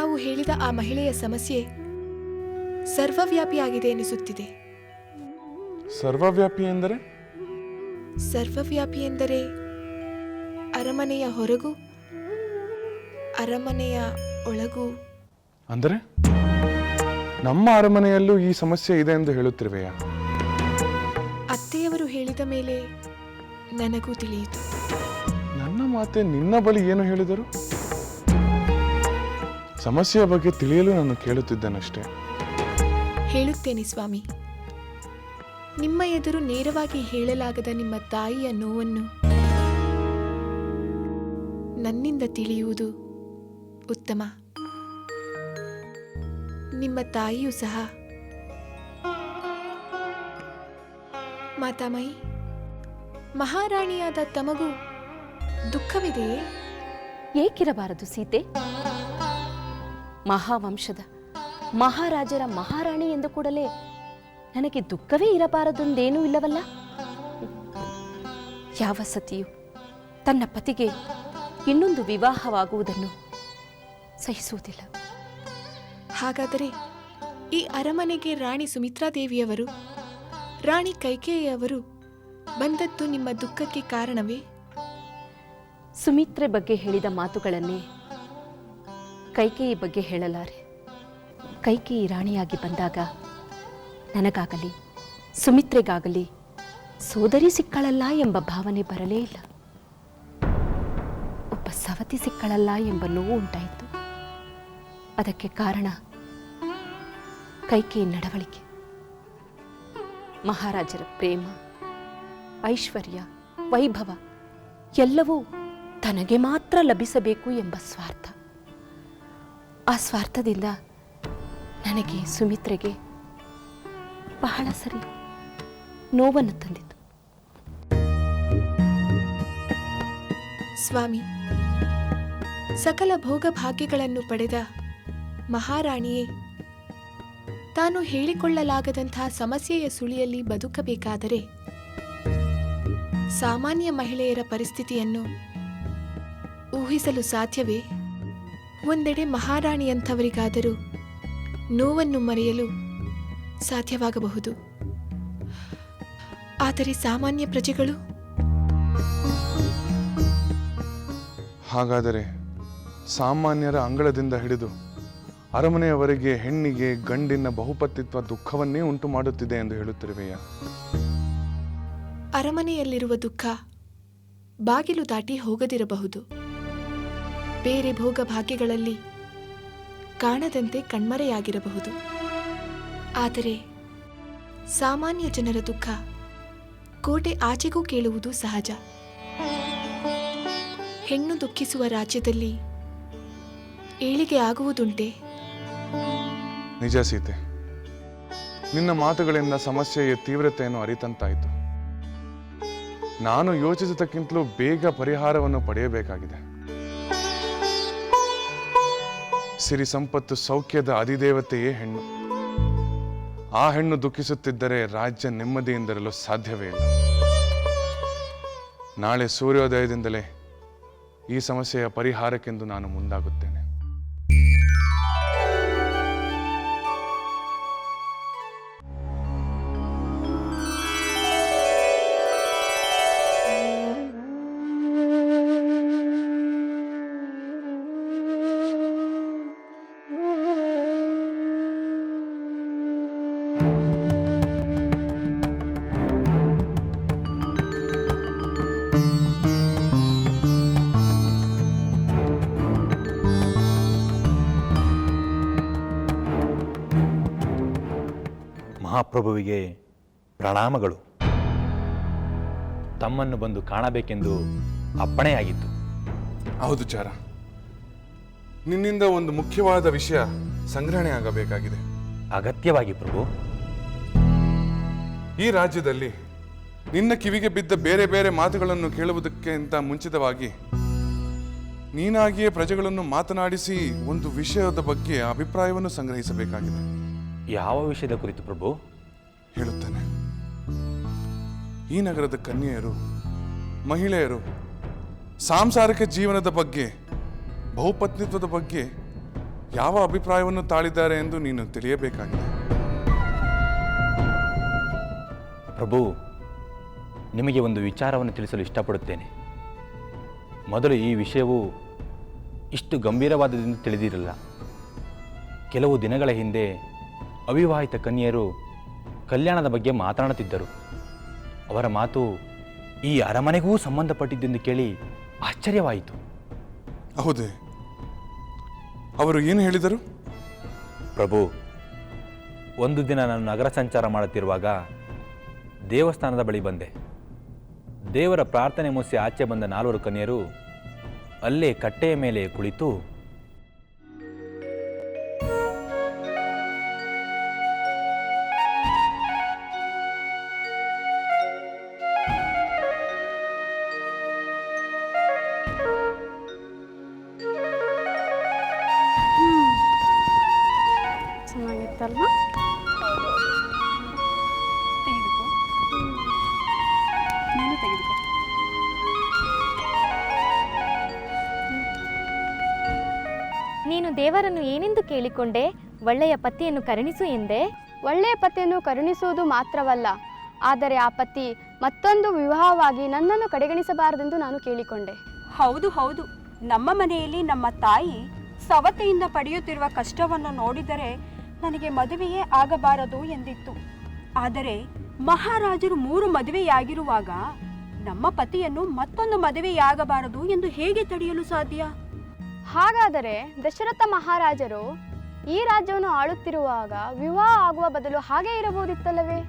ತಾವು ಹೇಳಿದ ಆ ಮಹಿಳೆಯ ಸಮಸ್ಯೆ ಸರ್ವವ್ಯಾಪಿಯಾಗಿದೆ ಎನಿಸುತ್ತಿದೆ. ಸರ್ವವ್ಯಾಪಿ ಎಂದರೆ? ಸರ್ವವ್ಯಾಪಿ ಎಂದರೆ ಅರಮನೆಯ ಹೊರಗೂ ಅರಮನೆಯ ಒಳಗೂ. ಅಂದರೆ ನಮ್ಮ ಅರಮನೆಯಲ್ಲೂ ಈ ಸಮಸ್ಯೆ ಇದೆ ಎಂದು ಹೇಳುತ್ತಿರುವೆಯಾ? ಅತ್ತೆಯವರು ಹೇಳಿದ ಮೇಲೆ ನನಗೂ ತಿಳಿಯಿತು. ನನ್ನ ಮಾತೆ ನಿನ್ನ ಬಳಿ ಏನು ಹೇಳಿದರು? ಸಮಸ್ಯೆಯ ಬಗ್ಗೆ ತಿಳಿಯಲು ನಾನು ಕೇಳುತ್ತಿದ್ದೇನಷ್ಟೇ. ಹೇಳುತ್ತೇನೆ ಸ್ವಾಮಿ. ನಿಮ್ಮ ಎದುರು ನೇರವಾಗಿ ಹೇಳಲಾಗದ ನಿಮ್ಮ ತಾಯಿಯ ನೋವನ್ನು ನನ್ನಿಂದ ತಿಳಿಯುವುದು ಉತ್ತಮ. ನಿಮ್ಮ ತಾಯಿಯೂ ಸಹ. ಮಾತಾಮಹಿ, ಮಹಾರಾಣಿಯಾದ ತಮಗೂ ದುಃಖವಿದೆಯೇ? ಏಕಿರಬಾರದು ಸೀತೆ? ಮಹಾವಂಶದ ಮಹಾರಾಜರ ಮಹಾರಾಣಿ ಎಂದ ಕೂಡಲೇ ನನಗೆ ದುಃಖವೇ ಇರಬಾರದೆಂದೇನೂ ಇಲ್ಲವಲ್ಲ. ಯಾವ ಸತಿಯು ತನ್ನ ಪತಿಗೆ ಇನ್ನೊಂದು ವಿವಾಹವಾಗುವುದನ್ನು ಸಹಿಸುವುದಿಲ್ಲ. ಹಾಗಾದರೆ ಈ ಅರಮನೆಗೆ ರಾಣಿ ಸುಮಿತ್ರಾದೇವಿಯವರು, ರಾಣಿ ಕೈಕೇಯಿಯವರು ಬಂದದ್ದು ನಿಮ್ಮ ದುಃಖಕ್ಕೆ ಕಾರಣವೇ? ಸುಮಿತ್ರೆ ಬಗ್ಗೆ ಹೇಳಿದ ಮಾತುಗಳನ್ನೇ ಕೈಕೇಯಿ ಬಗ್ಗೆ ಹೇಳಲಾರೆ. ಕೈಕೇಯಿ ರಾಣಿಯಾಗಿ ಬಂದಾಗ ನನಗಾಗಲಿ ಸುಮಿತ್ರೆಗಾಗಲಿ ಸೋದರಿ ಸಿಕ್ಕಳಲ್ಲ ಎಂಬ ಭಾವನೆ ಬರಲೇ ಇಲ್ಲ. ಒಬ್ಬ ಸವತಿ ಸಿಕ್ಕಳಲ್ಲ ಎಂಬ ನೋವು ಉಂಟಾಯಿತು. ಅದಕ್ಕೆ ಕಾರಣ ಕೈಕೇಯಿ ನಡವಳಿಕೆ. ಮಹಾರಾಜರ ಪ್ರೇಮ, ಐಶ್ವರ್ಯ, ವೈಭವ ಎಲ್ಲವೂ ತನಗೆ ಮಾತ್ರ ಲಭಿಸಬೇಕು ಎಂಬ ಸ್ವಾರ್ಥ. ಆ ಸ್ವಾರ್ಥದಿಂದ ನನಗೆ ಸುಮಿತ್ರೆಗೆ ಬಹಳ ಸರಿ ನೋವನ್ನು ತಂದಿತು. ಸ್ವಾಮಿ, ಸಕಲ ಭೋಗಭಾಗ್ಯಗಳನ್ನು ಪಡೆದ ಮಹಾರಾಣಿಯೇ ತಾನು ಹೇಳಿಕೊಳ್ಳಲಾಗದಂತಹ ಸಮಸ್ಯೆಯ ಸುಳಿಯಲ್ಲಿ ಬದುಕಬೇಕಾದರೆ ಸಾಮಾನ್ಯ ಮಹಿಳೆಯರ ಪರಿಸ್ಥಿತಿಯನ್ನು ಊಹಿಸಲು ಸಾಧ್ಯವೇ? ಒಂದೆಡೆ ಮಹಾರಾಣಿಯಂಥವರಿಗಾದರೂ ನೋವನ್ನು ಮರೆಯಲು ಸಾಧ್ಯವಾಗಬಹುದು. ಆದರೆ ಸಾಮಾನ್ಯ ಪ್ರಜೆಗಳು? ಹಾಗಾದರೆ ಸಾಮಾನ್ಯರ ಅಂಗಳದಿಂದ ಹಿಡಿದು ಅರಮನೆಯವರೆಗೆ ಹೆಣ್ಣಿಗೆ ಗಂಡಿನ ಬಹುಪತಿತ್ವ ದುಃಖವನ್ನೇ ಉಂಟು ಮಾಡುತ್ತಿದೆ ಎಂದು ಹೇಳುತ್ತಿರುವೆಯಾ? ಅರಮನೆಯಲ್ಲಿರುವ ದುಃಖ ಬಾಗಿಲು ದಾಟಿ ಹೋಗದಿರಬಹುದು. ಬೇರೆ ಭೋಗಭಾಗ್ಯಗಳಲ್ಲಿ ಕಾಣದಂತೆ ಕಣ್ಮರೆಯಾಗಿರಬಹುದು. ಆದರೆ ಸಾಮಾನ್ಯ ಜನರ ದುಃಖ ಕೋಟೆ ಆಚೆಗೂ ಕೇಳುವುದು ಸಹಜ. ಹೆಣ್ಣು ದುಃಖಿಸುವ ರಾಜ್ಯದಲ್ಲಿ ಏಳಿಗೆ ಆಗುವುದುಂಟೆ? ನಿಜ ಸೀತೆ, ನಿನ್ನ ಮಾತುಗಳಿಂದ ಸಮಸ್ಯೆಯ ತೀವ್ರತೆಯನ್ನು ಅರಿತಂತಾಯಿತು. ನಾನು ಯೋಚಿಸಿದಕ್ಕಿಂತಲೂ ಬೇಗ ಪರಿಹಾರವನ್ನು ಪಡೆಯಬೇಕಾಗಿದೆ. ಸಿರಿ ಸಂಪತ್ತು ಸೌಖ್ಯದ ಅಧಿದೇವತೆಯೇ ಹೆಣ್ಣು. ಆ ಹೆಣ್ಣು ದುಃಖಿಸುತ್ತಿದ್ದರೆ ರಾಜ್ಯ ನೆಮ್ಮದಿಯಿಂದಿರಲು ಸಾಧ್ಯವೇ ಇಲ್ಲ. ನಾಳೆ ಸೂರ್ಯೋದಯದಿಂದಲೇ ಈ ಸಮಸ್ಯೆಯ ಪರಿಹಾರಕ್ಕೆಂದು ನಾನು ಮುಂದಾಗುತ್ತೇನೆ. ಮಹಾಪ್ರಭುವಿಗೆ ಪ್ರಣಾಮಗಳು. ತಮ್ಮನ್ನು ಬಂದು ಕಾಣಬೇಕೆಂದು ಅಪ್ಪಣೆಯಾಗಿತ್ತು. ಹೌದು ಚಾರ, ನಿನ್ನಿಂದ ಒಂದು ಮುಖ್ಯವಾದ ವಿಷಯ ಸಂಗ್ರಹಣೆ ಆಗಬೇಕಾಗಿದೆ. ಅಗತ್ಯವಾಗಿ ಪ್ರಭು. ಈ ರಾಜ್ಯದಲ್ಲಿ ನಿನ್ನ ಕಿವಿಗೆ ಬಿದ್ದ ಬೇರೆ ಬೇರೆ ಮಾತುಗಳನ್ನು ಕೇಳುವುದಕ್ಕಿಂತ ಮುಂಚಿತವಾಗಿ ನೀನಾಗಿಯೇ ಪ್ರಜೆಗಳನ್ನು ಮಾತನಾಡಿಸಿ ಒಂದು ವಿಷಯದ ಬಗ್ಗೆ ಅಭಿಪ್ರಾಯವನ್ನು ಸಂಗ್ರಹಿಸಬೇಕಾಗಿದೆ. ಯಾವ ವಿಷಯದ ಕುರಿತು ಪ್ರಭು? ಹೇಳುತ್ತೇನೆ. ಈ ನಗರದ ಕನ್ಯೆಯರು, ಮಹಿಳೆಯರು ಸಾಂಸಾರಿಕ ಜೀವನದ ಬಗ್ಗೆ, ಬಹುಪತ್ನಿತ್ವದ ಬಗ್ಗೆ ಯಾವ ಅಭಿಪ್ರಾಯವನ್ನು ತಾಳಿದ್ದಾರೆ ಎಂದು ನೀನು ತಿಳಿಯಬೇಕಾಗಿದೆ. ಪ್ರಭು, ನಿಮಗೆ ಒಂದು ವಿಚಾರವನ್ನು ತಿಳಿಸಲು ಇಷ್ಟಪಡುತ್ತೇನೆ. ಮೊದಲು ಈ ವಿಷಯವು ಇಷ್ಟು ಗಂಭೀರವಾದದೆಂದು ತಿಳಿದಿರಲಿಲ್ಲ. ಕೆಲವು ದಿನಗಳ ಹಿಂದೆ ಅವಿವಾಹಿತ ಕನ್ಯೆಯರು ಕಲ್ಯಾಣದ ಬಗ್ಗೆ ಮಾತನಾಡುತ್ತಿದ್ದರು. ಅವರ ಮಾತು ಈ ಅರಮನೆಗೂ ಸಂಬಂಧಪಟ್ಟಿದ್ದೆಂದು ಕೇಳಿ ಆಶ್ಚರ್ಯವಾಯಿತು. ಹೌದೇ? ಅವರು ಏನು ಹೇಳಿದರು? ಪ್ರಭು, ಒಂದು ದಿನ ನಾನು ನಗರ ಸಂಚಾರ ಮಾಡುತ್ತಿರುವಾಗ ದೇವಸ್ಥಾನದ ಬಳಿ ಬಂದೆ. ದೇವರ ಪ್ರಾರ್ಥನೆ ಮುಗಿಸಿ ಆಚೆ ಬಂದ 4 ಕನ್ಯರು ಅಲ್ಲೇ ಕಟ್ಟೆಯ ಮೇಲೆ ಕುಳಿತು ಚೆನ್ನಾಗಿತ್ತಲ್ವಾ? ತೆಗೆದುಕೋ, ನೀನು ತೆಗೆದುಕೋ. ನೀನು ದೇವರನ್ನು ಏನೆಂದು ಕೇಳಿಕೊಂಡೆ? ಒಳ್ಳೆಯ ಪತಿಯನ್ನು ಕರುಣಿಸು ಎಂದೆ. ಒಳ್ಳೆಯ ಪತಿಯನ್ನು ಕರುಣಿಸುವುದು ಮಾತ್ರವಲ್ಲ, ಆದರೆ ಆ ಪತಿ ಮತ್ತೊಂದು ವಿವಾಹವಾಗಿ ನನ್ನನ್ನು ಕಡೆಗಣಿಸಬಾರದೆಂದು ನಾನು ಕೇಳಿಕೊಂಡೆ. ಹೌದು ಹೌದು, ನಮ್ಮ ಮನೆಯಲ್ಲಿ ನಮ್ಮ ತಾಯಿ ಸವತೆಯಿಂದ ಪಡೆಯುತ್ತಿರುವ ಕಷ್ಟವನ್ನು ನೋಡಿದರೆ ನನಗೆ ಮದುವೆಯೇ ಆಗಬಾರದು ಎಂದಿತ್ತು. ಆದರೆ ಮಹಾರಾಜರು 3 ಮದುವೆಯಾಗಿರುವಾಗ ನಮ್ಮ ಪತಿಯನ್ನು ಮತ್ತೊಂದು ಮದುವೆಯಾಗಬಾರದು ಎಂದು ಹೇಗೆ ತಡೆಯಲು ಸಾಧ್ಯ? ಹಾಗಾದರೆ ದಶರಥ ಮಹಾರಾಜರು ಈ ರಾಜ್ಯವನ್ನು ಆಳುತ್ತಿರುವಾಗ ವಿವಾಹ ಆಗುವ ಬದಲು ಹಾಗೆ ಇರಬಹುದಿತ್ತಲ್ಲವೇ?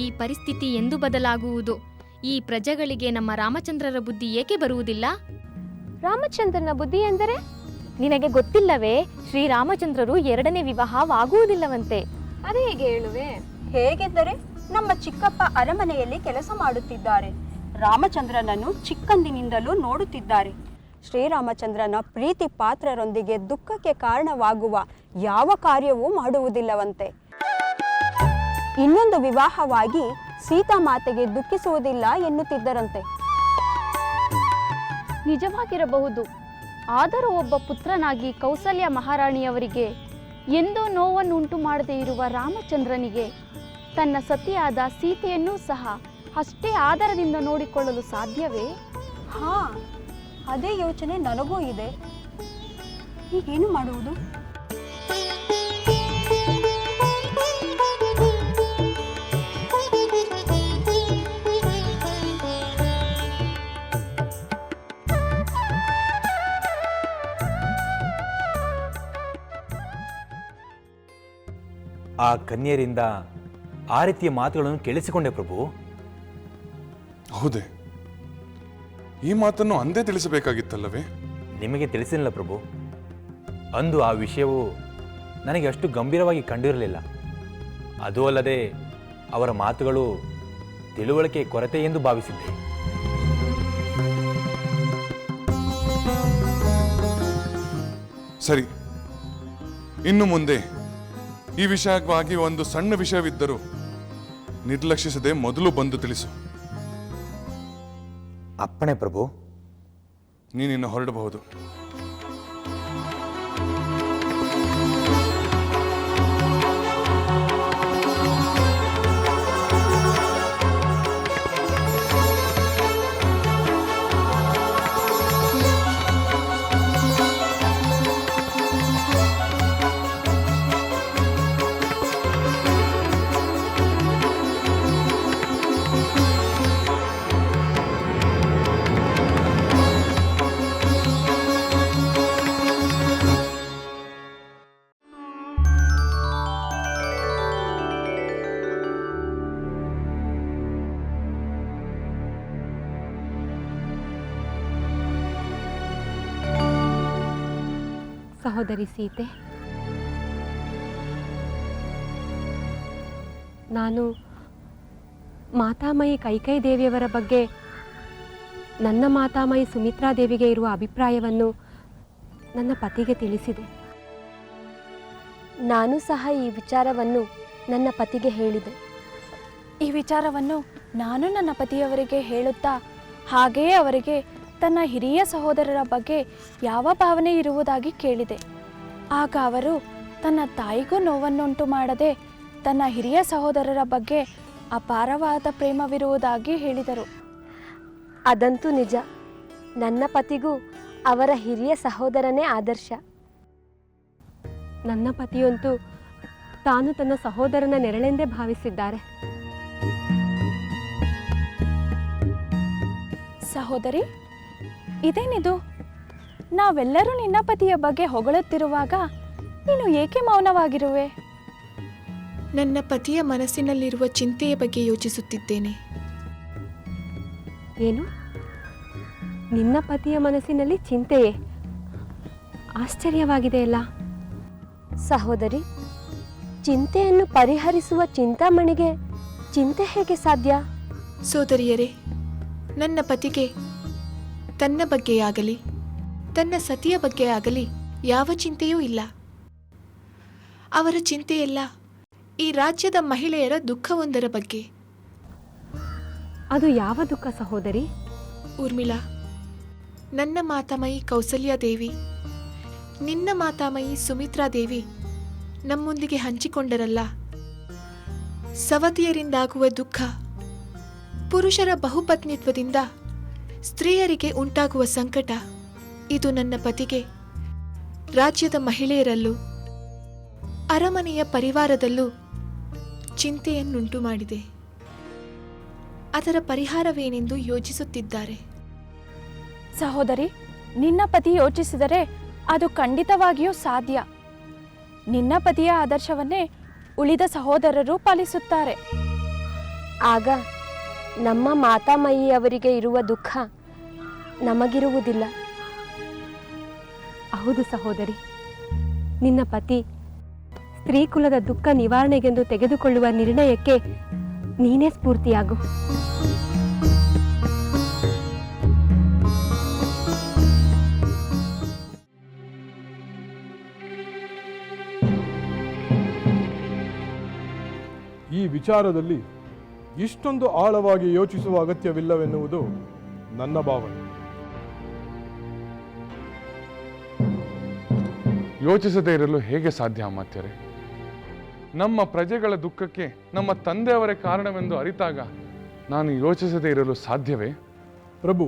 ಈ ಪರಿಸ್ಥಿತಿ ಎಂದು ಬದಲಾಗುವುದು? ಈ ಪ್ರಜೆಗಳಿಗೆ ನಮ್ಮ ರಾಮಚಂದ್ರರ ಬುದ್ಧಿ ಏಕೆ ಬರುವುದಿಲ್ಲ? ರಾಮಚಂದ್ರನ ಬುದ್ಧಿ ಎಂದರೆ? ನಿನಗೆ ಗೊತ್ತಿಲ್ಲವೇ? ಶ್ರೀರಾಮಚಂದ್ರರು 2ನೇ ವಿವಾಹವಾಗುವುದಿಲ್ಲವಂತೆ. ಅದೇ ಹೇಗೆ ಹೇಳುವೆ? ಹೇಗೆಂದರೆ ನಮ್ಮ ಚಿಕ್ಕಪ್ಪ ಅರಮನೆಯಲ್ಲಿ ಕೆಲಸ ಮಾಡುತ್ತಿದ್ದಾರೆ. ರಾಮಚಂದ್ರನನ್ನು ಚಿಕ್ಕಂದಿನಿಂದಲೂ ನೋಡುತ್ತಿದ್ದಾರೆ. ಶ್ರೀರಾಮಚಂದ್ರನ ಪ್ರೀತಿ ಪಾತ್ರರೊಂದಿಗೆ ದುಃಖಕ್ಕೆ ಕಾರಣವಾಗುವ ಯಾವ ಕಾರ್ಯವೂ ಮಾಡುವುದಿಲ್ಲವಂತೆ. ಇನ್ನೊಂದು ವಿವಾಹವಾಗಿ ಸೀತಾಮಾತೆಗೆ ದುಃಖಿಸುವುದಿಲ್ಲ ಎನ್ನುತ್ತಿದ್ದರಂತೆ. ನಿಜವಾಗಿರಬಹುದು. ಆದರೂ ಒಬ್ಬ ಪುತ್ರನಾಗಿ ಕೌಸಲ್ಯ ಮಹಾರಾಣಿಯವರಿಗೆ ಎಂದೂ ನೋವನ್ನುಂಟು ಮಾಡದೇ ಇರುವ ರಾಮಚಂದ್ರನಿಗೆ ತನ್ನ ಸತಿಯಾದ ಸೀತೆಯನ್ನೂ ಸಹ ಅಷ್ಟೇ ಆದರದಿಂದ ನೋಡಿಕೊಳ್ಳಲು ಸಾಧ್ಯವೇ? ಹಾ, ಅದೇ ಯೋಚನೆ ನನಗೂ ಇದೆ. ಈಗೇನು ಮಾಡುವುದು? ಆ ಕನ್ಯರಿಂದ ಆ ರೀತಿಯ ಮಾತುಗಳನ್ನು ಕೇಳಿಸಿಕೊಂಡೆ ಪ್ರಭು. ಹೌದೇ? ಈ ಮಾತನ್ನು ಅಂದೇ ತಿಳಿಸಬೇಕಾಗಿತ್ತಲ್ಲವೇ? ನಿಮಗೆ ತಿಳಿಸಿಲ್ಲ ಪ್ರಭು. ಅಂದು ಆ ವಿಷಯವು ನನಗೆ ಅಷ್ಟು ಗಂಭೀರವಾಗಿ ಕಂಡಿರಲಿಲ್ಲ. ಅದೂ ಅಲ್ಲದೆ ಅವರ ಮಾತುಗಳು ತಿಳುವಳಿಕೆ ಕೊರತೆ ಎಂದು ಭಾವಿಸಿದ್ದೆ. ಸರಿ, ಇನ್ನು ಮುಂದೆ ಈ ವಿಷಯವಾಗಿ ಒಂದು ಸಣ್ಣ ವಿಷಯವಿದ್ದರೂ ನಿರ್ಲಕ್ಷಿಸದೆ ಮೊದಲು ಬಂದು ತಿಳಿಸು. ಅಪ್ಪಣೆ ಪ್ರಭು. ನೀನಿನ್ನು ಹೊರಡಬಹುದು. ಸಹೋದರಿ ಸೀತೆ, ನಾನು ಮಾತಾಮಯಿ ಕೈಕೈ ದೇವಿಯವರ ಬಗ್ಗೆ ನನ್ನ ಮಾತಾಮಯಿ ಸುಮಿತ್ರಾ ದೇವಿಗೆ ಇರುವ ಅಭಿಪ್ರಾಯವನ್ನು ನನ್ನ ಪತಿಗೆ ತಿಳಿಸಿದೆ. ನಾನು ಸಹ ಈ ವಿಚಾರವನ್ನು ನನ್ನ ಪತಿಗೆ ಹೇಳಿದೆ. ಈ ವಿಚಾರವನ್ನು ನಾನು ನನ್ನ ಪತಿಯವರಿಗೆ ಹೇಳುತ್ತಾ ಹಾಗೆಯೇ ಅವರಿಗೆ ತನ್ನ ಹಿರಿಯ ಸಹೋದರರ ಬಗ್ಗೆ ಯಾವ ಭಾವನೆ ಇರುವುದಾಗಿ ಕೇಳಿದೆ. ಆಗ ಅವರು ತನ್ನ ತಾಯಿಗೂ ನೋವನ್ನುಂಟು ಮಾಡದೆ ತನ್ನ ಹಿರಿಯ ಸಹೋದರರ ಬಗ್ಗೆ ಅಪಾರವಾದ ಪ್ರೇಮವಿರುವುದಾಗಿ ಹೇಳಿದರು. ಅದಂತೂ ನಿಜ. ನನ್ನ ಪತಿಗೂ ಅವರ ಹಿರಿಯ ಸಹೋದರನೇ ಆದರ್ಶ. ನನ್ನ ಪತಿಯಂತೂ ತಾನು ತನ್ನ ಸಹೋದರನ ನೆರಳೆಂದೇ ಭಾವಿಸಿದ್ದಾರೆ. ಸಹೋದರಿ, ಇದೇನಿದು? ನಾವೆಲ್ಲರೂ ನಿನ್ನ ಪತಿಯ ಬಗ್ಗೆ ಹೊಗಳುತ್ತಿರುವಾಗ ನೀನು ಏಕೆ ಮೌನವಾಗಿರುವೆ? ನನ್ನ ಪತಿಯ ಮನಸ್ಸಿನಲ್ಲಿರುವ ಚಿಂತೆಯ ಬಗ್ಗೆ ಯೋಚಿಸುತ್ತಿದ್ದೇನೆ. ಏನು? ನಿನ್ನ ಪತಿಯ ಮನಸ್ಸಿನಲ್ಲಿ ಚಿಂತೆಯೇ? ಆಶ್ಚರ್ಯವಾಗಿದೆಯಲ್ಲ. ಸಹೋದರಿ, ಚಿಂತೆಯನ್ನು ಪರಿಹರಿಸುವ ಚಿಂತಾಮಣಿಗೆ ಚಿಂತೆ ಹೇಗೆ ಸಾಧ್ಯ? ಸೋದರಿಯರೇ, ನನ್ನ ಪತಿಗೆ ತನ್ನ ಬಗ್ಗೆಯಾಗಲಿ ತನ್ನ ಸತಿಯ ಬಗ್ಗೆ ಆಗಲಿ ಯಾವ ಚಿಂತೆಯೂ ಇಲ್ಲ. ಅವರ ಚಿಂತೆಯೆಲ್ಲ ಈ ರಾಜ್ಯದ ಮಹಿಳೆಯರ ದುಃಖವೊಂದರ ಬಗ್ಗೆ. ಅದು ಯಾವ ದುಃಖ ಸಹೋದರಿ? ಊರ್ಮಿಳಾ, ನನ್ನ ಮಾತಾಮಯಿ ಕೌಸಲ್ಯಾದೇವಿ, ನಿನ್ನ ಮಾತಾಮಯಿ ಸುಮಿತ್ರಾದೇವಿ ನಮ್ಮೊಂದಿಗೆ ಹಂಚಿಕೊಂಡರಲ್ಲ, ಸವತಿಯರಿಂದಾಗುವ ದುಃಖ, ಪುರುಷರ ಬಹುಪತ್ನಿತ್ವದಿಂದ ಸ್ತ್ರೀಯರಿಗೆ ಉಂಟಾಗುವ ಸಂಕಟ, ಇದು ನನ್ನ ಪತಿಗೆ ರಾಜ್ಯದ ಮಹಿಳೆಯರಲ್ಲೂ ಅರಮನೆಯ ಪರಿವಾರದಲ್ಲೂ ಚಿಂತೆಯನ್ನುಂಟು ಮಾಡಿದೆ. ಅದರ ಪರಿಹಾರವೇನೆಂದು ಯೋಚಿಸುತ್ತಿದ್ದಾರೆ. ಸಹೋದರಿ, ನಿನ್ನ ಪತಿ ಯೋಚಿಸಿದರೆ ಅದು ಖಂಡಿತವಾಗಿಯೂ ಸಾಧ್ಯ. ನಿನ್ನ ಪತಿಯ ಆದರ್ಶವನ್ನೇ ಉಳಿದ ಸಹೋದರರು ಪಾಲಿಸುತ್ತಾರೆ. ಆಗ ನಮ್ಮ ಮಾತಾಮಯಿಯವರಿಗೆ ಇರುವ ದುಃಖ ನಮಗಿರುವುದಿಲ್ಲ. ಹೌದು ಸಹೋದರಿ, ನಿನ್ನ ಪತಿ ಸ್ತ್ರೀ ಕುಲದ ದುಃಖ ನಿವಾರಣೆಗೆಂದು ತೆಗೆದುಕೊಳ್ಳುವ ನಿರ್ಣಯಕ್ಕೆ ನೀನೇ ಸ್ಫೂರ್ತಿಯಾಗು. ಈ ವಿಚಾರದಲ್ಲಿ ಇಷ್ಟೊಂದು ಆಳವಾಗಿ ಯೋಚಿಸುವ ಅಗತ್ಯವಿಲ್ಲವೆನ್ನುವುದು ನನ್ನ ಭಾವನೆ. ಯೋಚಿಸದೇ ಇರಲು ಹೇಗೆ ಸಾಧ್ಯ ಅಮಾತ್ಯರೇ? ನಮ್ಮ ಪ್ರಜೆಗಳ ದುಃಖಕ್ಕೆ ನಮ್ಮ ತಂದೆಯವರೇ ಕಾರಣವೆಂದು ಅರಿತಾಗ ನಾನು ಯೋಚಿಸದೇ ಇರಲು ಸಾಧ್ಯವೇ? ಪ್ರಭು,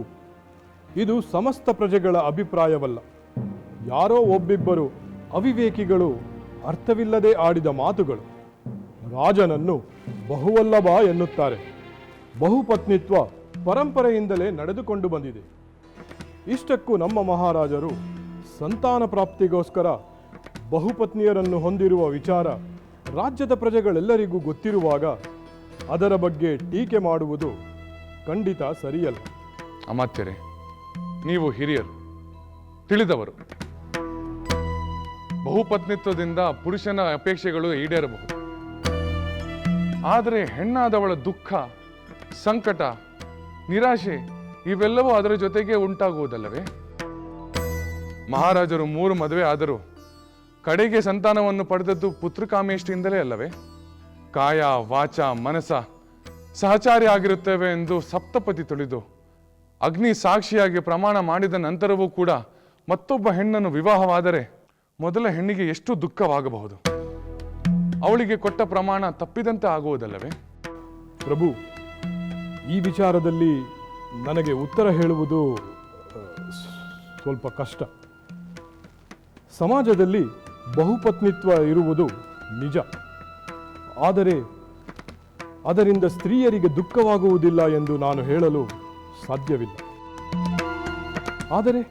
ಇದು ಸಮಸ್ತ ಪ್ರಜೆಗಳ ಅಭಿಪ್ರಾಯವಲ್ಲ. ಯಾರೋ ಒಬ್ಬಿಬ್ಬರು ಅವಿವೇಕಿಗಳು ಅರ್ಥವಿಲ್ಲದೆ ಆಡಿದ ಮಾತುಗಳು. ರಾಜನನ್ನು ಬಹುವಲ್ಲಭ ಎನ್ನುತ್ತಾರೆ. ಬಹುಪತ್ನಿತ್ವ ಪರಂಪರೆಯಿಂದಲೇ ನಡೆದುಕೊಂಡು ಬಂದಿದೆ. ಇಷ್ಟಕ್ಕೂ ನಮ್ಮ ಮಹಾರಾಜರು ಸಂತಾನ ಪ್ರಾಪ್ತಿಗೋಸ್ಕರ ಬಹುಪತ್ನಿಯರನ್ನು ಹೊಂದಿರುವ ವಿಚಾರ ರಾಜ್ಯದ ಪ್ರಜೆಗಳೆಲ್ಲರಿಗೂ ಗೊತ್ತಿರುವಾಗ ಅದರ ಬಗ್ಗೆ ಟೀಕೆ ಮಾಡುವುದು ಖಂಡಿತ ಸರಿಯಲ್ಲ. ಅಮಾತ್ಯರೇ, ನೀವು ಹಿರಿಯರು, ತಿಳಿದವರು. ಬಹುಪತ್ನಿತ್ವದಿಂದ ಪುರುಷನ ಅಪೇಕ್ಷೆಗಳು ಈಡೇರಬಹುದು. ಆದರೆ ಹೆಣ್ಣಾದವಳ ದುಃಖ, ಸಂಕಟ, ನಿರಾಶೆ ಇವೆಲ್ಲವೂ ಅದರ ಜೊತೆಗೆ ಉಂಟಾಗುವುದಲ್ಲವೇ? ಮಹಾರಾಜರು 3 ಮದುವೆ ಆದರೂ ಕಡೆಗೆ ಸಂತಾನವನ್ನು ಪಡೆದದ್ದು ಪುತ್ರಕಾಮೇಷ್ಟಿಯಿಂದಲೇ ಅಲ್ಲವೇ? ಕಾಯ, ವಾಚ, ಮನಸ ಸಹಚಾರಿ ಆಗಿರುತ್ತೇವೆ ಎಂದು ಸಪ್ತಪತಿ ತುಳಿದು ಅಗ್ನಿ ಸಾಕ್ಷಿಯಾಗಿ ಪ್ರಮಾಣ ಮಾಡಿದ ನಂತರವೂ ಕೂಡ ಮತ್ತೊಬ್ಬ ಹೆಣ್ಣನ್ನು ವಿವಾಹವಾದರೆ ಮೊದಲ ಹೆಣ್ಣಿಗೆ ಎಷ್ಟು ದುಃಖವಾಗಬಹುದು? ಅವಳಿಗೆ ಕೊಟ್ಟ ಪ್ರಮಾಣ ತಪ್ಪಿದಂತೆ ಆಗುವುದಲ್ಲವೇ? ಪ್ರಭು, ಈ ವಿಚಾರದಲ್ಲಿ ನನಗೆ ಉತ್ತರ ಹೇಳುವುದು ಸ್ವಲ್ಪ ಕಷ್ಟ. ಸಮಾಜದಲ್ಲಿ ಬಹುಪತ್ನಿತ್ವ ಇರುವುದು ನಿಜ. ಆದರೆ ಅದರಿಂದ ಸ್ತ್ರೀಯರಿಗೆ ದುಃಖವಾಗುವುದಿಲ್ಲ ಎಂದು ನಾನು ಹೇಳಲು ಸಾಧ್ಯವಿಲ್ಲ. ಆದರೆ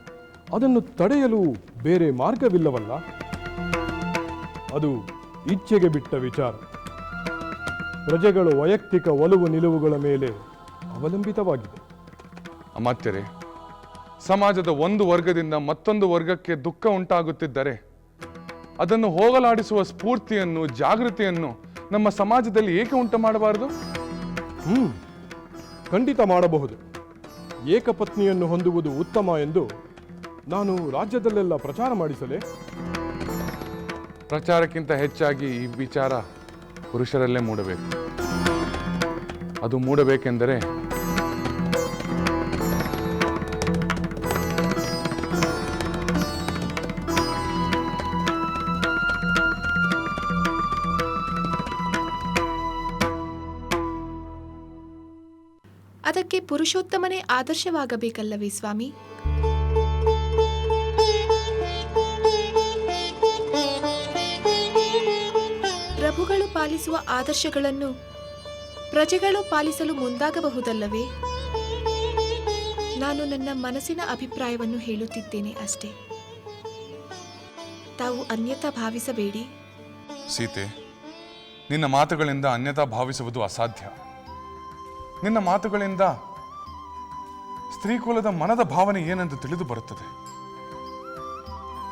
ಅದನ್ನು ತಡೆಯಲು ಬೇರೆ ಮಾರ್ಗವಿಲ್ಲವಲ್ಲ? ಅದು ಇಚ್ಛೆಗೆ ಬಿಟ್ಟ ವಿಚಾರ. ಪ್ರಜೆಗಳ ವೈಯಕ್ತಿಕ ಒಲವು ನಿಲುವುಗಳ ಮೇಲೆ ಅವಲಂಬಿತವಾಗಿದೆ. ಅಮಾತ್ಯರೇ, ಸಮಾಜದ ಒಂದು ವರ್ಗದಿಂದ ಮತ್ತೊಂದು ವರ್ಗಕ್ಕೆ ದುಃಖ ಉಂಟಾಗುತ್ತಿದ್ದರೆ ಅದನ್ನು ಹೋಗಲಾಡಿಸುವ ಸ್ಫೂರ್ತಿಯನ್ನು, ಜಾಗೃತಿಯನ್ನು ನಮ್ಮ ಸಮಾಜದಲ್ಲಿ ಏಕೆ ಉಂಟು ಮಾಡಬಾರದು? ಖಂಡಿತ ಮಾಡಬಹುದು. ಏಕಪತ್ನಿಯನ್ನು ಹೊಂದುವುದು ಉತ್ತಮ ಎಂದು ನಾನು ರಾಜ್ಯದಲ್ಲೆಲ್ಲ ಪ್ರಚಾರ ಮಾಡಿಸಲೇ? ಪ್ರಚಾರಕ್ಕಿಂತ ಹೆಚ್ಚಾಗಿ ಈ ವಿಚಾರ ಪುರುಷರಲ್ಲೇ ಮೂಡಬೇಕು. ಅದು ಮೂಡಬೇಕೆಂದರೆ ಅದಕ್ಕೆ ಪುರುಷೋತ್ತಮನೇ ಆದರ್ಶವಾಗಬೇಕಲ್ಲವೇ ಸ್ವಾಮಿ? ಪ್ರಭುಗಳು ಪಾಲಿಸುವ ಆದರ್ಶಗಳನ್ನು ಪ್ರಜೆಗಳು ಪಾಲಿಸಲು ಮುಂದಾಗಬಹುದಲ್ಲವೇ? ನಾನು ನನ್ನ ಮನಸ್ಸಿನ ಅಭಿಪ್ರಾಯವನ್ನು ಹೇಳುತ್ತಿದ್ದೇನೆ ಅಷ್ಟೇ. ತಾವು ಅನ್ಯತಾ ಭಾವಿಸಬೇಡಿ. ಸೀತೆ, ನಿನ್ನ ಮಾತುಗಳಿಂದ ಅನ್ಯತಾ ಭಾವಿಸುವುದು ಅಸಾಧ್ಯ. ನಿನ್ನ ಮಾತುಗಳಿಂದ ಸ್ತ್ರೀಕುಲದ ಮನದ ಭಾವನೆ ಏನೆಂದು ತಿಳಿದು ಬರುತ್ತದೆ.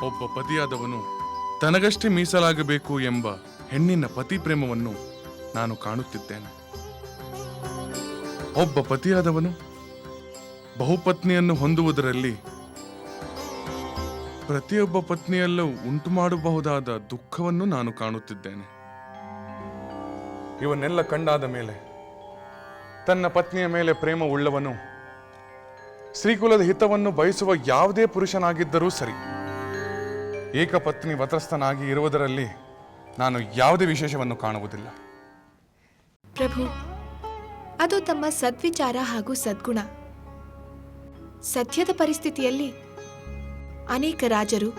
ಒಬ್ಬ ಪತಿಯಾದವನು ತನಗಷ್ಟೇ ಮೀಸಲಾಗಬೇಕು ಎಂಬ ಹೆಣ್ಣಿನ ಪತಿ ಪ್ರೇಮವನ್ನು ನಾನು ಕಾಣುತ್ತಿದ್ದೇನೆ. ಒಬ್ಬ ಪತಿಯಾದವನು ಬಹುಪತ್ನಿಯನ್ನು ಹೊಂದುವುದರಲ್ಲಿ ಪ್ರತಿಯೊಬ್ಬ ಪತ್ನಿಯಲ್ಲೂ ಉಂಟು ಮಾಡಬಹುದಾದ ದುಃಖವನ್ನು ನಾನು ಕಾಣುತ್ತಿದ್ದೇನೆ. ಇವನ್ನೆಲ್ಲ ಕಂಡಾದ ಮೇಲೆ ತನ್ನ ಪತ್ನಿಯ ಮೇಲೆ ಪ್ರೇಮ ಉಳ್ಳವನು ಸ್ತ್ರೀಕುಲದ ಹಿತವನ್ನು ಬಯಸುವ ಯಾವುದೇ ಪುರುಷನಾಗಿದ್ದರೂ ಸರಿ, ಏಕಪತ್ನಿ ವ್ರತಸ್ಥನಾಗಿ ಇರುವುದರಲ್ಲಿ ನಾನು ಯಾವುದೇ ವಿಶೇಷವನ್ನು ಕಾಣುವುದಿಲ್ಲ. ಪ್ರಭು, ಅದು ತಮ್ಮ ಸದ್ವಿಚಾರ ಹಾಗೂ ಸದ್ಗುಣ. ಸದ್ಯದ ಪರಿಸ್ಥಿತಿಯಲ್ಲಿ ಅನೇಕ ರಾಜರು,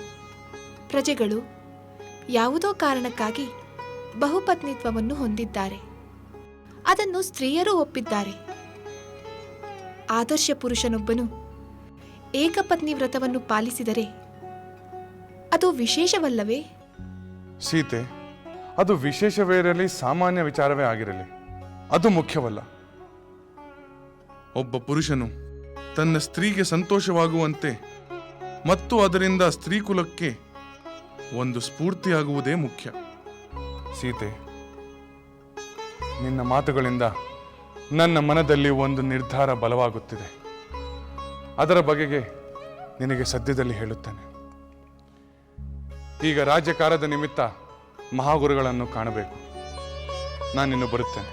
ಪ್ರಜೆಗಳು ಯಾವುದೋ ಕಾರಣಕ್ಕಾಗಿ ಬಹುಪತ್ನಿತ್ವವನ್ನು ಹೊಂದಿದ್ದಾರೆ. ಅದನ್ನು ಸ್ತ್ರೀಯರೂ ಒಪ್ಪಿದ್ದಾರೆ. ಆದರ್ಶ ಪುರುಷನೊಬ್ಬನು ಏಕಪತ್ನಿ ವ್ರತವನ್ನು ಪಾಲಿಸಿದರೆ ಅದು ವಿಶೇಷವಲ್ಲವೇ? ಸೀತೆ, ಅದು ವಿಶೇಷವಿರಲಿ, ಸಾಮಾನ್ಯ ವಿಚಾರವೇ ಆಗಿರಲಿ, ಅದು ಮುಖ್ಯವಲ್ಲ. ಒಬ್ಬ ಪುರುಷನು ತನ್ನ ಸ್ತ್ರೀಗೆ ಸಂತೋಷವಾಗುವಂತೆ ಮತ್ತು ಅದರಿಂದ ಸ್ತ್ರೀಕುಲಕ್ಕೆ ಒಂದು ಸ್ಫೂರ್ತಿಯಾಗುವುದೇ ಮುಖ್ಯ. ಸೀತೆ, ನಿನ್ನ ಮಾತುಗಳಿಂದ ನನ್ನ ಮನದಲ್ಲಿ ಒಂದು ನಿರ್ಧಾರ ಬಲವಾಗುತ್ತಿದೆ. ಅದರ ಬಗೆಗೆ ನಿನಗೆ ಸದ್ಯದಲ್ಲಿ ಹೇಳುತ್ತೇನೆ. ಈಗ ರಾಜ್ಯಕಾರದ ನಿಮಿತ್ತ ಮಹಾಗುರುಗಳನ್ನು ಕಾಣಬೇಕು. ನಾನಿನ್ನು ಬರುತ್ತೇನೆ.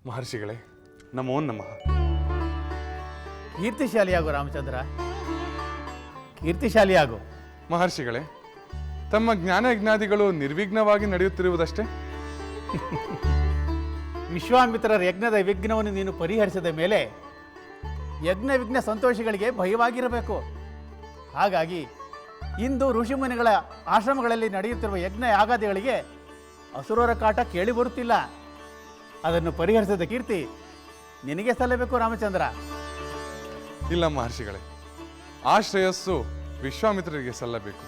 ಮಹರ್ಷಿಗಳೇ, ನಮೋ ನಮಃ. ಕೀರ್ತಿಶಾಲಿಯಾಗು ರಾಮಚಂದ್ರ, ಕೀರ್ತಿಶಾಲಿಯಾಗು. ಮಹರ್ಷಿಗಳೇ, ತಮ್ಮ ಜ್ಞಾನಯಜ್ಞಾದಿಗಳು ನಿರ್ವಿಘ್ನವಾಗಿ ನಡೆಯುತ್ತಿರುವುದಷ್ಟೇ? ವಿಶ್ವಾಮಿತ್ರರ ಯಜ್ಞದ ವಿಘ್ನವನ್ನು ನೀನು ಪರಿಹರಿಸಿದ ಮೇಲೆ ಯಜ್ಞ ವಿಘ್ನ ಸಂತೋಷಿಗಳಿಗೆ ಭಯವಾಗಿರಬೇಕು. ಹಾಗಾಗಿ ಇಂದು ಋಷಿಮುನಿಗಳ ಆಶ್ರಮಗಳಲ್ಲಿ ನಡೆಯುತ್ತಿರುವ ಯಜ್ಞ ಯಾಗಾದಿಗಳಿಗೆ ಅಸುರರ ಕಾಟ ಕೇಳಿ ಬರುತ್ತಿಲ್ಲ. ಅದನ್ನು ಪರಿಹರಿಸಿದ ಕೀರ್ತಿ ನಿನಗೆ ಸಲ್ಲಬೇಕು ರಾಮಚಂದ್ರ. ಇಲ್ಲ ಮಹರ್ಷಿಗಳೇ, ಆ ಶ್ರೇಯಸ್ಸು ವಿಶ್ವಾಮಿತ್ರರಿಗೆ ಸಲ್ಲಬೇಕು.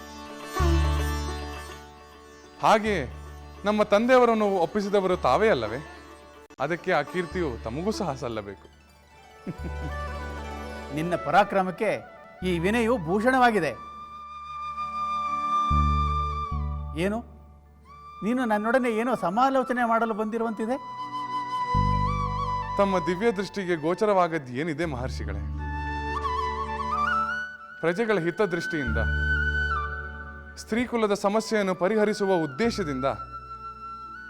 ಹಾಗೆ ನಮ್ಮ ತಂದೆಯವರನ್ನು ಒಪ್ಪಿಸಿದವರು ತಾವೇ ಅಲ್ಲವೇ? ಅದಕ್ಕೆ ಆ ಕೀರ್ತಿಯು ತಮಗೂ ಸಹ ಸಲ್ಲಬೇಕು. ನಿನ್ನ ಪರಾಕ್ರಮಕ್ಕೆ ಈ ವಿನಯು ಭೂಷಣವಾಗಿದೆ. ಏನು, ನೀನು ನನ್ನೊಡನೆ ಏನೋ ಸಮಾಲೋಚನೆ ಮಾಡಲು ಬಂದಿರುವಂತಿದೆ? ತಮ್ಮ ದಿವ್ಯ ದೃಷ್ಟಿಗೆ ಗೋಚರವಾಗದ್ದು ಏನಿದೆ ಮಹರ್ಷಿಗಳೇ? ಪ್ರಜೆಗಳ ಹಿತದೃಷ್ಟಿಯಿಂದ, ಸ್ತ್ರೀಕುಲದ ಸಮಸ್ಯೆಯನ್ನು ಪರಿಹರಿಸುವ ಉದ್ದೇಶದಿಂದ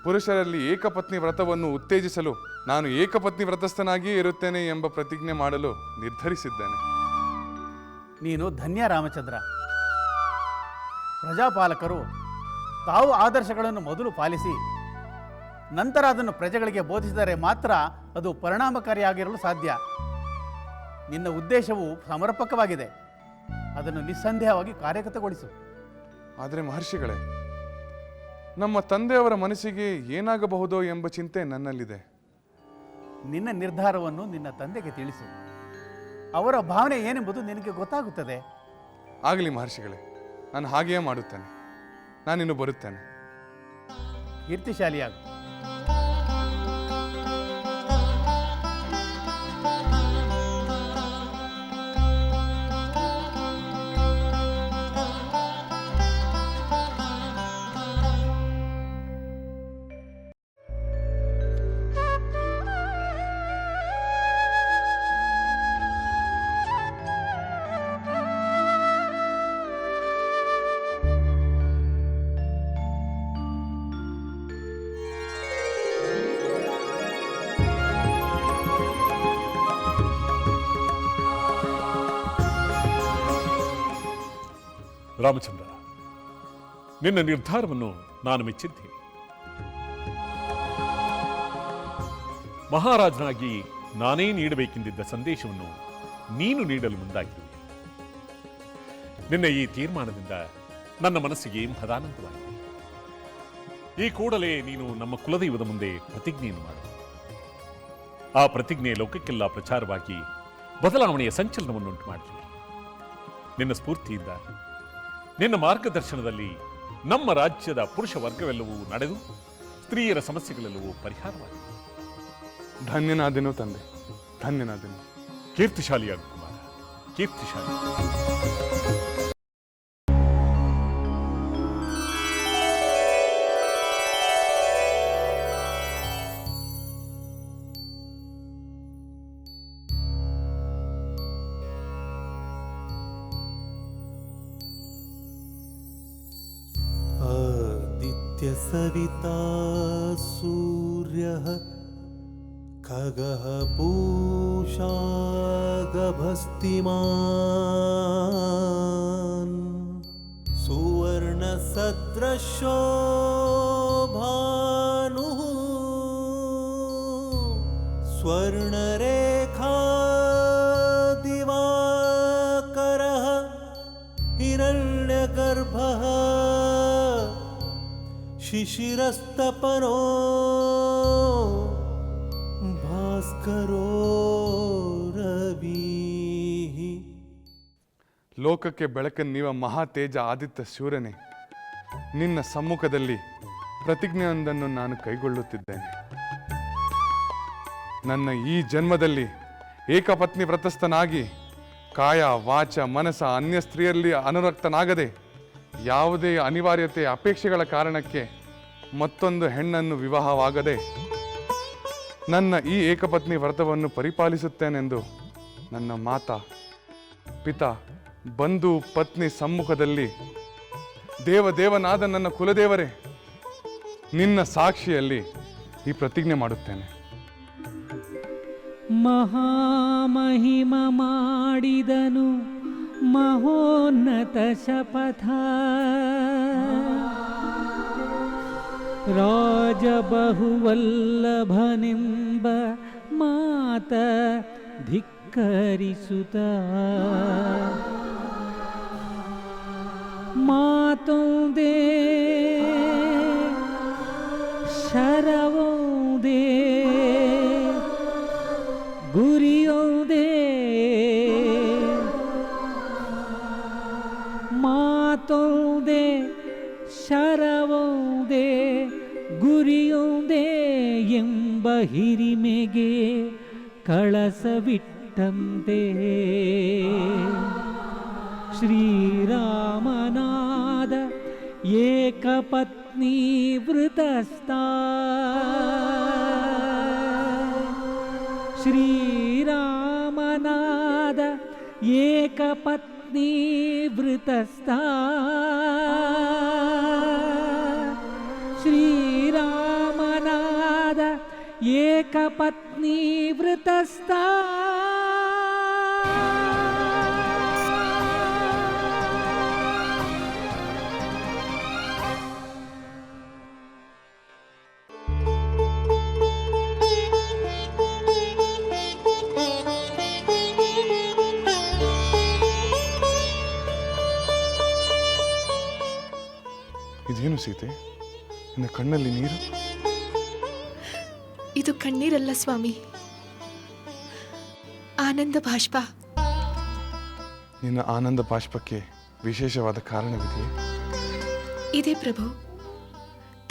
ಪುರುಷರಲ್ಲಿ ಏಕಪತ್ನಿ ವ್ರತವನ್ನು ಉತ್ತೇಜಿಸಲು ನಾನು ಏಕಪತ್ನಿ ವ್ರತಸ್ಥನಾಗಿಯೇ ಇರುತ್ತೇನೆ ಎಂಬ ಪ್ರತಿಜ್ಞೆ ಮಾಡಲು ನಿರ್ಧರಿಸಿದ್ದೇನೆ. ನೀನು ಧನ್ಯ ರಾಮಚಂದ್ರ. ಪ್ರಜಾಪಾಲಕರು ತಾವು ಆದರ್ಶಗಳನ್ನು ಮೊದಲು ಪಾಲಿಸಿ ನಂತರ ಅದನ್ನು ಪ್ರಜೆಗಳಿಗೆ ಬೋಧಿಸಿದರೆ ಮಾತ್ರ ಅದು ಪರಿಣಾಮಕಾರಿಯಾಗಿರಲು ಸಾಧ್ಯ. ನಿನ್ನ ಉದ್ದೇಶವು ಸಮರ್ಪಕವಾಗಿದೆ. ಅದನ್ನು ನಿಸ್ಸಂದೇಹವಾಗಿ ಕಾರ್ಯಗತಗೊಳಿಸು. ಆದರೆ ಮಹರ್ಷಿಗಳೇ, ನಮ್ಮ ತಂದೆಯವರ ಮನಸ್ಸಿಗೆ ಏನಾಗಬಹುದೋ ಎಂಬ ಚಿಂತೆ ನನ್ನಲ್ಲಿದೆ. ನಿನ್ನ ನಿರ್ಧಾರವನ್ನು ನಿನ್ನ ತಂದೆಗೆ ತಿಳಿಸು. ಅವರ ಭಾವನೆ ಏನೆಂಬುದು ನಿನಗೆ ಗೊತ್ತಾಗುತ್ತದೆ. ಆಗಲಿ ಮಹರ್ಷಿಗಳೇ, ನಾನು ಹಾಗೆಯೇ ಮಾಡುತ್ತೇನೆ. ನಾನಿನ್ನು ಬರುತ್ತೇನೆ. ಕೀರ್ತಿಶಾಲಿಯಾಗು. ರಾಮಚಂದ್ರ, ನಿನ್ನ ನಿರ್ಧಾರವನ್ನು ನಾನು ಮೆಚ್ಚಿದ್ದೇನೆ. ಮಹಾರಾಜನಾಗಿ ನಾನೇ ನೀಡಬೇಕೆಂದಿದ್ದ ಸಂದೇಶವನ್ನು ನೀನು ನೀಡಲು ಮುಂದಾಗಿರುವೆ. ನಿನ್ನ ಈ ತೀರ್ಮಾನದಿಂದ ನನ್ನ ಮನಸ್ಸಿಗೆ ಮಹದಾನಂದವಾಗಿದೆ. ಈ ಕೂಡಲೇ ನೀನು ನಮ್ಮ ಕುಲದೈವದ ಮುಂದೆ ಪ್ರತಿಜ್ಞೆಯನ್ನು ಮಾಡು. ಆ ಪ್ರತಿಜ್ಞೆ ಲೋಕಕ್ಕೆಲ್ಲ ಪ್ರಚಾರವಾಗಿ ಬದಲಾವಣೆಯ ಸಂಚಲನವನ್ನುಂಟು ಮಾಡಲಿ. ನಿನ್ನ ಸ್ಫೂರ್ತಿಯಿಂದ, ನಿನ್ನ ಮಾರ್ಗದರ್ಶನದಲ್ಲಿ ನಮ್ಮ ರಾಜ್ಯದ ಪುರುಷ ವರ್ಗವೆಲ್ಲವೂ ನಡೆದು ಸ್ತ್ರೀಯರ ಸಮಸ್ಯೆಗಳೆಲ್ಲವೂ ಪರಿಹಾರವಾಗಲಿ. ಧನ್ಯನಾದೆನು ತಂದೆ, ಧನ್ಯನಾದೆನು. ಕೀರ್ತಿಶಾಲಿಯಾಗು ಕುಮಾರ, ಕೀರ್ತಿಶಾಲಿ. आदित्य सविता सूर्यः खगः पूषा गभस्तिमान् सुवर्णसदृशो भानुः स्वर्णरेखा दिवाकरः हिरण्यगर्भः शिशिरस्तपनो भास्करो रविः. ಲೋಕಕ್ಕೆ ಬೆಳಕನ್ನೀವ ಮಹಾ ತೇಜ ಆದಿತ್ಯ ಸೂರ್ಯನೇ, ನಿನ್ನ ಸಮ್ಮುಖದಲ್ಲಿ ಪ್ರತಿಜ್ಞೆಯೊಂದನ್ನು ನಾನು ಕೈಗೊಳ್ಳುತ್ತಿದ್ದೇನೆ. ನನ್ನ ಈ ಜನ್ಮದಲ್ಲಿ ಏಕಪತ್ನಿ ವ್ರತಸ್ಥನಾಗಿ ಕಾಯ ವಾಚ ಮನಸ ಅನ್ಯ ಸ್ತ್ರೀಯರಲ್ಲಿ ಅನುರಕ್ತನಾಗದೆ ಯಾವುದೇ ಅನಿವಾರ್ಯತೆ ಅಪೇಕ್ಷೆಗಳ ಕಾರಣಕ್ಕೆ ಮತ್ತೊಂದು ಹೆಣ್ಣನ್ನು ವಿವಾಹವಾಗದೆ ನನ್ನ ಈ ಏಕಪತ್ನಿ ವ್ರತವನ್ನು ಪರಿಪಾಲಿಸುತ್ತೇನೆಂದು ನನ್ನ ಮಾತಾ ಪಿತಾ ಬಂಧು ಪತ್ನಿ ಸಮ್ಮುಖದಲ್ಲಿ ದೇವನಾದ ನನ್ನ ಕುಲದೇವರೇ, ನಿನ್ನ ಸಾಕ್ಷಿಯಲ್ಲಿ ಈ ಪ್ರತಿಜ್ಞೆ ಮಾಡುತ್ತೇನೆ. ಮಹಾಮಹಿಮ ಮಾಡಿದನು ಮಹೋನ್ನತ ಶಪಥ, ರಾಜಬಹುವಲ್ಲಭನೆಂಬ ಮಾತ ಧಿಕ್ಕರಿಸುತ್ತ ಮಾತೊಂದೇ ಶರವೊಂದೇ ಗುರಿಯೊಂದೇ, ಮಾತೊಂದೇ ಶರವೊಂದೇ ಗುರಿಯೊಂದೇ ಎಂಬ ಹಿರಿಮೆಗೆ ಕಳಸವಿಟ್ಟಂತೆ ಶ್ರೀರಾಮನಾದ ಏಕಪತ್ನಿ ವೃತಸ್ಥ, ಶ್ರೀರಾಮನಾದ ಏಕಪತ್ನಿ ವೃತಸ್ಥ, ಶ್ರೀರಾಮನಾದ ಏಕಪತ್ನಿ ವೃತಸ್ಥ. ಇದೇನು ಸೀತೆ, ನಿನ್ನ ಕಣ್ಣಲ್ಲಿ ನೀರು? ಇದು ಕಣ್ಣೀರಲ್ಲ ಸ್ವಾಮಿ, ಆನಂದ ಬಾಷ್ಪ. ನಿನ್ನ ಆನಂದ ಬಾಷ್ಪಕ್ಕೆ ವಿಶೇಷವಾದ ಕಾರಣವಿದೆಯೇ? ಇದೆ ಪ್ರಭು.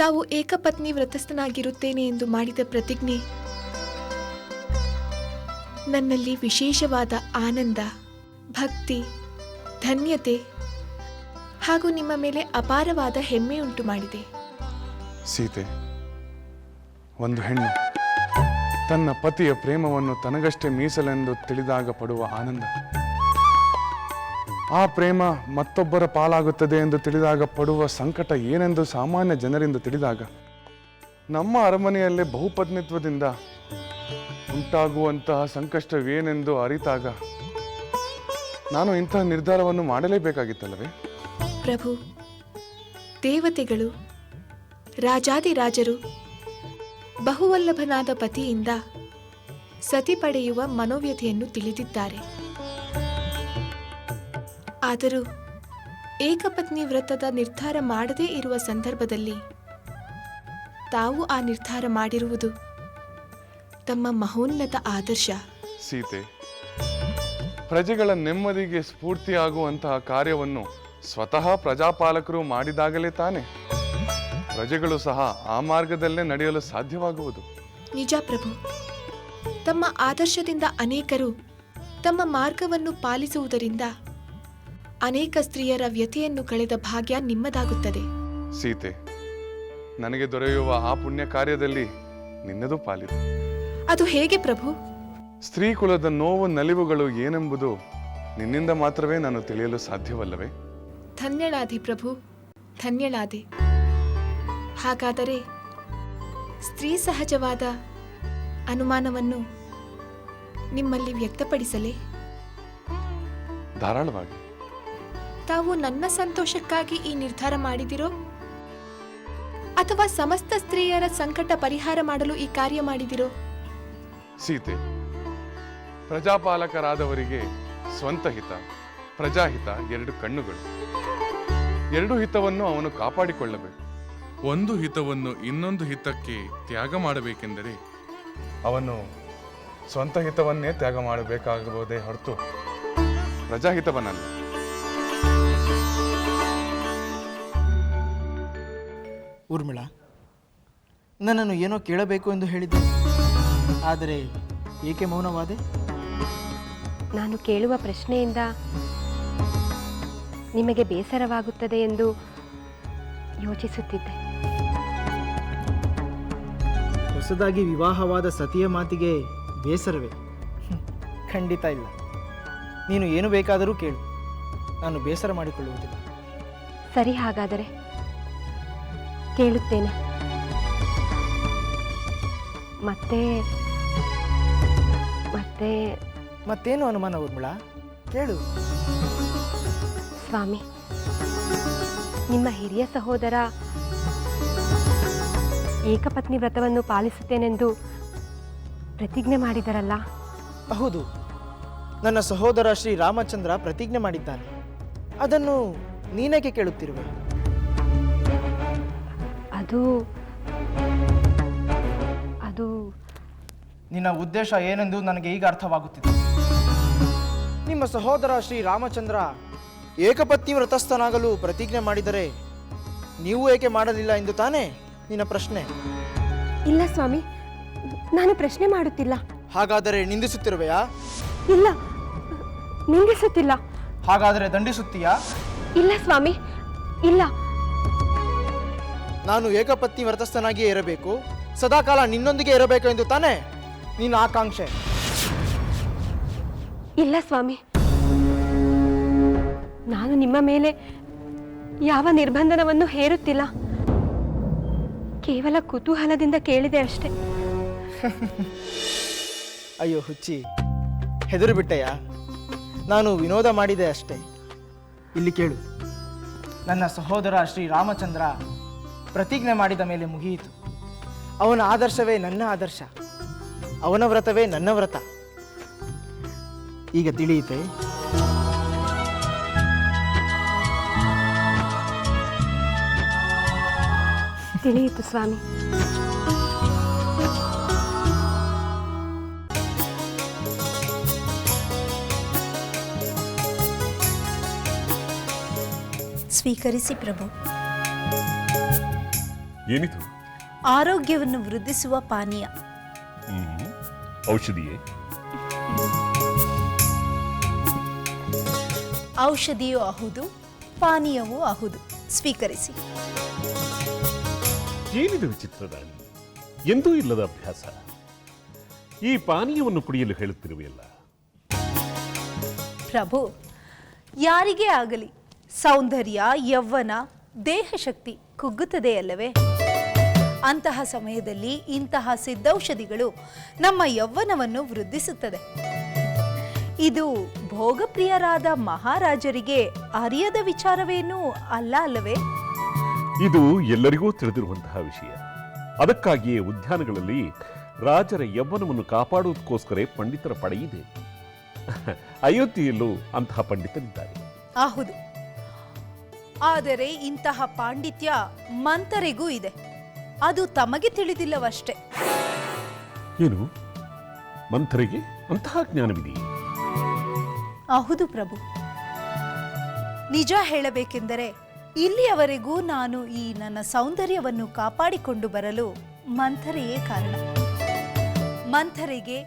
ತಾವು ಏಕಪತ್ನಿ ವ್ರತಸ್ಥನಾಗಿರುತ್ತೇನೆ ಎಂದು ಮಾಡಿದ ಪ್ರತಿಜ್ಞೆ ನನ್ನಲ್ಲಿ ವಿಶೇಷವಾದ ಆನಂದ, ಭಕ್ತಿ, ಧನ್ಯತೆ ಹಾಗೂ ನಿಮ್ಮ ಮೇಲೆ ಅಪಾರವಾದ ಹೆಮ್ಮೆ ಉಂಟು ಮಾಡಿದೆ. ಸೀತೆ, ಒಂದು ಹೆಣ್ಣು ತನ್ನ ಪತಿಯ ಪ್ರೇಮವನ್ನು ತನಗಷ್ಟೇ ಮೀಸಲೆಂದು ತಿಳಿದಾಗ ಪಡುವ ಆನಂದ, ಆ ಪ್ರೇಮ ಮತ್ತೊಬ್ಬರ ಪಾಲಾಗುತ್ತದೆ ಎಂದು ತಿಳಿದಾಗ ಪಡುವ ಸಂಕಟ ಏನೆಂದು ಸಾಮಾನ್ಯ ಜನರಿಂದ ತಿಳಿದಾಗ, ನಮ್ಮ ಅರಮನೆಯಲ್ಲೇ ಬಹುಪತ್ನಿತ್ವದಿಂದ ಉಂಟಾಗುವಂತಹ ಸಂಕಷ್ಟವೇನೆಂದು ಅರಿತಾಗ ನಾನು ಇಂತಹ ನಿರ್ಧಾರವನ್ನು ಮಾಡಲೇಬೇಕಾಗಿತ್ತಲ್ಲವೇ? ಪ್ರಭು, ದೇವತೆಗಳು, ರಾಜಾದಿರಾಜರು ಬಹುವಲ್ಲಭನಾದ ಪತಿಯಿಂದ ಸತಿ ಪಡೆಯುವ ಮನೋವ್ಯಥೆಯನ್ನು ತಿಳಿದಿದ್ದಾರೆ. ಆದರೂ ಏಕಪತ್ನಿ ವ್ರತದ ನಿರ್ಧಾರ ಮಾಡದೇ ಇರುವ ಸಂದರ್ಭದಲ್ಲಿ ತಾವು ಆ ನಿರ್ಧಾರ ಮಾಡಿರುವುದು ತಮ್ಮ ಮಹೋನ್ನತ ಆದರ್ಶ. ಸೀತೆ, ಪ್ರಜೆಗಳ ನೆಮ್ಮದಿಗೆ ಸ್ಫೂರ್ತಿಯಾಗುವಂತಹ ಕಾರ್ಯವನ್ನು ಸ್ವತಃ ಪ್ರಜಾಪಾಲಕರು ಮಾಡಿದಾಗಲೇ ತಾನೆ ಪ್ರಜೆಗಳು ಸಹ ಆ ಮಾರ್ಗದಲ್ಲೇ ನಡೆಯಲು ಸಾಧ್ಯವಾಗುವುದು. ನಿಜ ಪ್ರಭು, ತಮ್ಮ ಆದರ್ಶದಿಂದ ಅನೇಕರು ತಮ್ಮ ಮಾರ್ಗವನ್ನು ಪಾಲಿಸುವುದರಿಂದ ಅನೇಕ ಸ್ತ್ರೀಯರ ವ್ಯಥೆಯನ್ನು ಕಳೆದ ಭಾಗ್ಯ ನಿಮ್ಮದಾಗುತ್ತದೆ. ಸೀತೆ, ನನಗೆ ದೊರೆಯುವ ಆ ಪುಣ್ಯ ಕಾರ್ಯದಲ್ಲಿ ನಿನ್ನದು ಪಾಲಿದೆ. ಅದು ಹೇಗೆ ಪ್ರಭು? ಸ್ತ್ರೀ ಕುಲದ ನೋವು ನಲಿವುಗಳು ಏನೆಂಬುದು ನಿನ್ನಿಂದ ಮಾತ್ರವೇ ನಾನು ತಿಳಿಯಲು ಸಾಧ್ಯವಲ್ಲವೇ? ಧನ್ಯಳಾದೆ ಪ್ರಭು, ಧನ್ಯಳಾದೆ. ಹಾಗಾದರೆ ಸ್ತ್ರೀ ಸಹಜವಾದ ಅನುಮಾನವನ್ನು ನಿಮ್ಮಲ್ಲಿ ವ್ಯಕ್ತಪಡಿಸಲೇ? ಧಾರಾಳವಾಗಿ. ತಾವು ನನ್ನ ಸಂತೋಷಕ್ಕಾಗಿ ಈ ನಿರ್ಧಾರ ಮಾಡಿದಿರೋ ಅಥವಾ ಸಮಸ್ತ ಸ್ತ್ರೀಯರ ಸಂಕಟ ಪರಿಹಾರ ಮಾಡಲು ಈ ಕಾರ್ಯ ಮಾಡಿದಿರೋ? ಸೀತೆ, ಪ್ರಜಾಪಾಲಕರಾದವರಿಗೆ ಸ್ವಂತ ಹಿತ, ಪ್ರಜಾಹಿತ ಎರಡು ಕಣ್ಣುಗಳು. ಎರಡು ಹಿತವನ್ನು ಅವನು ಕಾಪಾಡಿಕೊಳ್ಳಬೇಕು. ಒಂದು ಹಿತವನ್ನು ಇನ್ನೊಂದು ಹಿತಕ್ಕೆ ತ್ಯಾಗ ಮಾಡಬೇಕೆಂದರೆ ಅವನು ಸ್ವಂತ ಹಿತವನ್ನೇ ತ್ಯಾಗ ಮಾಡಬೇಕಾಗಬಹುದೇ ಹೊರತು ಪ್ರಜಾಹಿತವನ್ನಲ್ಲ. ಊರ್ಮಿಳಾ, ನನ್ನನ್ನು ಏನೋ ಕೇಳಬೇಕು ಎಂದು ಹೇಳಿದ್ದೆ, ಆದರೆ ಏಕೆ ಮೌನವಾದೆ? ನಾನು ಕೇಳುವ ಪ್ರಶ್ನೆಯಿಂದ ನಿಮಗೆ ಬೇಸರವಾಗುತ್ತದೆ ಎಂದು ಯೋಚಿಸುತ್ತಿದ್ದೆ. ಹೊಸದಾಗಿ ವಿವಾಹವಾದ ಸತಿಯ ಮಾತಿಗೆ ಬೇಸರವೇ? ಖಂಡಿತ ಇಲ್ಲ. ನೀನು ಏನು ಬೇಕಾದರೂ ಕೇಳು, ನಾನು ಬೇಸರ ಮಾಡಿಕೊಳ್ಳುವುದಿಲ್ಲ. ಸರಿ, ಹಾಗಾದರೆ ಕೇಳುತ್ತೇನೆ. ಮತ್ತೆ ಮತ್ತೆ ಮತ್ತೇನು ಅನುಮಾನ ಊರ್ಮಿಳಾ? ಕೇಳು. ಸ್ವಾಮಿ, ನಿಮ್ಮ ಹಿರಿಯ ಸಹೋದರ ಏಕಪತ್ನಿ ವ್ರತವನ್ನು ಪಾಲಿಸುತ್ತೇನೆಂದು ಪ್ರತಿಜ್ಞೆ ಮಾಡಿದರಲ್ಲ? ಹೌದು, ನನ್ನ ಸಹೋದರ ಶ್ರೀ ರಾಮಚಂದ್ರ ಪ್ರತಿಜ್ಞೆ ಮಾಡಿದ್ದಾನೆ. ಅದನ್ನು ನೀನೇಕೆ ಕೇಳುತ್ತಿರುವೆ? ಅದು ಅದು ನಿನ್ನ ಉದ್ದೇಶ ಏನೆಂದು ನನಗೆ ಈಗ ಅರ್ಥವಾಗುತ್ತಿದೆ. ನಿಮ್ಮ ಸಹೋದರ ಶ್ರೀ ರಾಮಚಂದ್ರ ಏಕಪತ್ನಿ ವ್ರತಸ್ಥನಾಗಲು ಪ್ರತಿಜ್ಞೆ ಮಾಡಿದರೆ ನೀವು ಏಕೆ ಮಾಡಲಿಲ್ಲ ಎಂದು ತಾನೇ ನಿನ್ನ ಪ್ರಶ್ನೆ? ಇಲ್ಲ ಸ್ವಾಮಿ, ನಾನು ಪ್ರಶ್ನೆ ಮಾಡುತ್ತಿಲ್ಲ. ಹಾಗಾದರೆ ನಿಂದಿಸುತ್ತಿರುವೆಯಾ? ಇಲ್ಲ, ನಿಂದಿಸುತ್ತಿಲ್ಲ. ಹಾಗಾದರೆ ದಂಡಿಸುತ್ತೀಯಾ? ಇಲ್ಲ ಸ್ವಾಮಿ, ಇಲ್ಲ. ನಾನು ಏಕಪತ್ನಿ ವ್ರತಸ್ಥನಾಗಿಯೇ ಇರಬೇಕು, ಸದಾಕಾಲ ನಿನ್ನೊಂದಿಗೆ ಇರಬೇಕು ಎಂದು ತಾನೇ ನಿನ್ನ ಆಕಾಂಕ್ಷೆ? ಇಲ್ಲ ಸ್ವಾಮಿ, ನಾನು ನಿಮ್ಮ ಮೇಲೆ ಯಾವ ನಿರ್ಬಂಧನವನ್ನು ಹೇರುತ್ತಿಲ್ಲ. ಕೇವಲ ಕುತೂಹಲದಿಂದ ಕೇಳಿದೆ ಅಷ್ಟೇ. ಅಯ್ಯೋ ಹುಚ್ಚಿ, ಹೆದರು ಬಿಟ್ಟೆಯಾ? ನಾನು ವಿನೋದ ಮಾಡಿದೆ ಅಷ್ಟೇ. ಇಲ್ಲಿ ಕೇಳು, ನನ್ನ ಸಹೋದರ ಶ್ರೀ ರಾಮಚಂದ್ರ ಪ್ರತಿಜ್ಞೆ ಮಾಡಿದ ಮೇಲೆ ಮುಗಿಯಿತು. ಅವನ ಆದರ್ಶವೇ ನನ್ನ ಆದರ್ಶ, ಅವನ ವ್ರತವೇ ನನ್ನ ವ್ರತ. ಈಗ ತಿಳಿಯಿತೆ? ತಿಳಿಯಿತು ಸ್ವಾಮಿ. ಸ್ವೀಕರಿಸಿ ಪ್ರಭು. ಏನಿದು? ಆರೋಗ್ಯವನ್ನು ವೃದ್ಧಿಸುವ ಪಾನೀಯ. ಔಷಧಿಯೇ? ಔಷಧಿಯೂ ಅಹುದು, ಪಾನೀಯವೂ ಅಹುದು. ಸ್ವೀಕರಿಸಿ. ಏನಿದು ವಿಚಿತ್ರದಾನಿ? ಎಂದೂ ಇಲ್ಲದ ಅಭ್ಯಾಸ. ಈ ಪಾನೀಯವನ್ನು ಕುಡಿಯಲು ಹೇಳುತ್ತಿರುವೆಯಲ್ಲ? ಪ್ರಭು, ಯಾರಿಗೇ ಆಗಲಿ ಸೌಂದರ್ಯ, ಯೌವನ, ದೇಹಶಕ್ತಿ ಕುಗ್ಗುತ್ತದೆಯಲ್ಲವೇ? ಅಂತಹ ಸಮಯದಲ್ಲಿ ಇಂತಹ ಸಿದ್ಧೌಷಧಿಗಳು ನಮ್ಮ ಯೌವನವನ್ನು ವೃದ್ಧಿಸುತ್ತದೆ. ಇದು ಭೋಗಪ್ರಿಯರಾದ ಮಹಾರಾಜರಿಗೆ ಅರಿಯದ ವಿಚಾರವೇನೂ ಅಲ್ಲ ಅಲ್ಲವೇ? ಇದು ಎಲ್ಲರಿಗೂ ತಿಳಿದಿರುವಂತಹ ವಿಷಯ. ಅದಕ್ಕಾಗಿಯೇ ಉದ್ಯಾನಗಳಲ್ಲಿ ರಾಜರ ಯೌವನವನ್ನು ಕಾಪಾಡುವುದಕ್ಕೋಸ್ಕರ ಪಂಡಿತರ ಪಡೆಯಿದೆ. ಅಯೋಧ್ಯೆಯಲ್ಲೂ ಅಂತಹ ಪಂಡಿತರಿದ್ದಾರೆ. ಹೌದು, ಆದರೆ ಇಂತಹ ಪಾಂಡಿತ್ಯ ಮಂಥರೆಗೂ ಇದೆ. ಅದು ತಮಗೆ ತಿಳಿದಿಲ್ಲವಷ್ಟೇ. ಏನು, ಮಂಥರಿಗೆ ಅಂತಹ ಜ್ಞಾನವಿದೆಯೇ? ಹೌದು ಪ್ರಭು. ನಿಜ ಹೇಳಬೇಕೆಂದರೆ ಇಲ್ಲಿಯವರೆಗೂ ನಾನು ಈ ನನ್ನ ಸೌಂದರ್ಯವನ್ನು ಕಾಪಾಡಿಕೊಂಡು ಬರಲು ಮಂಥರೆಯೇ ಕಾರಣ. ಮಂಥರೆಗೆ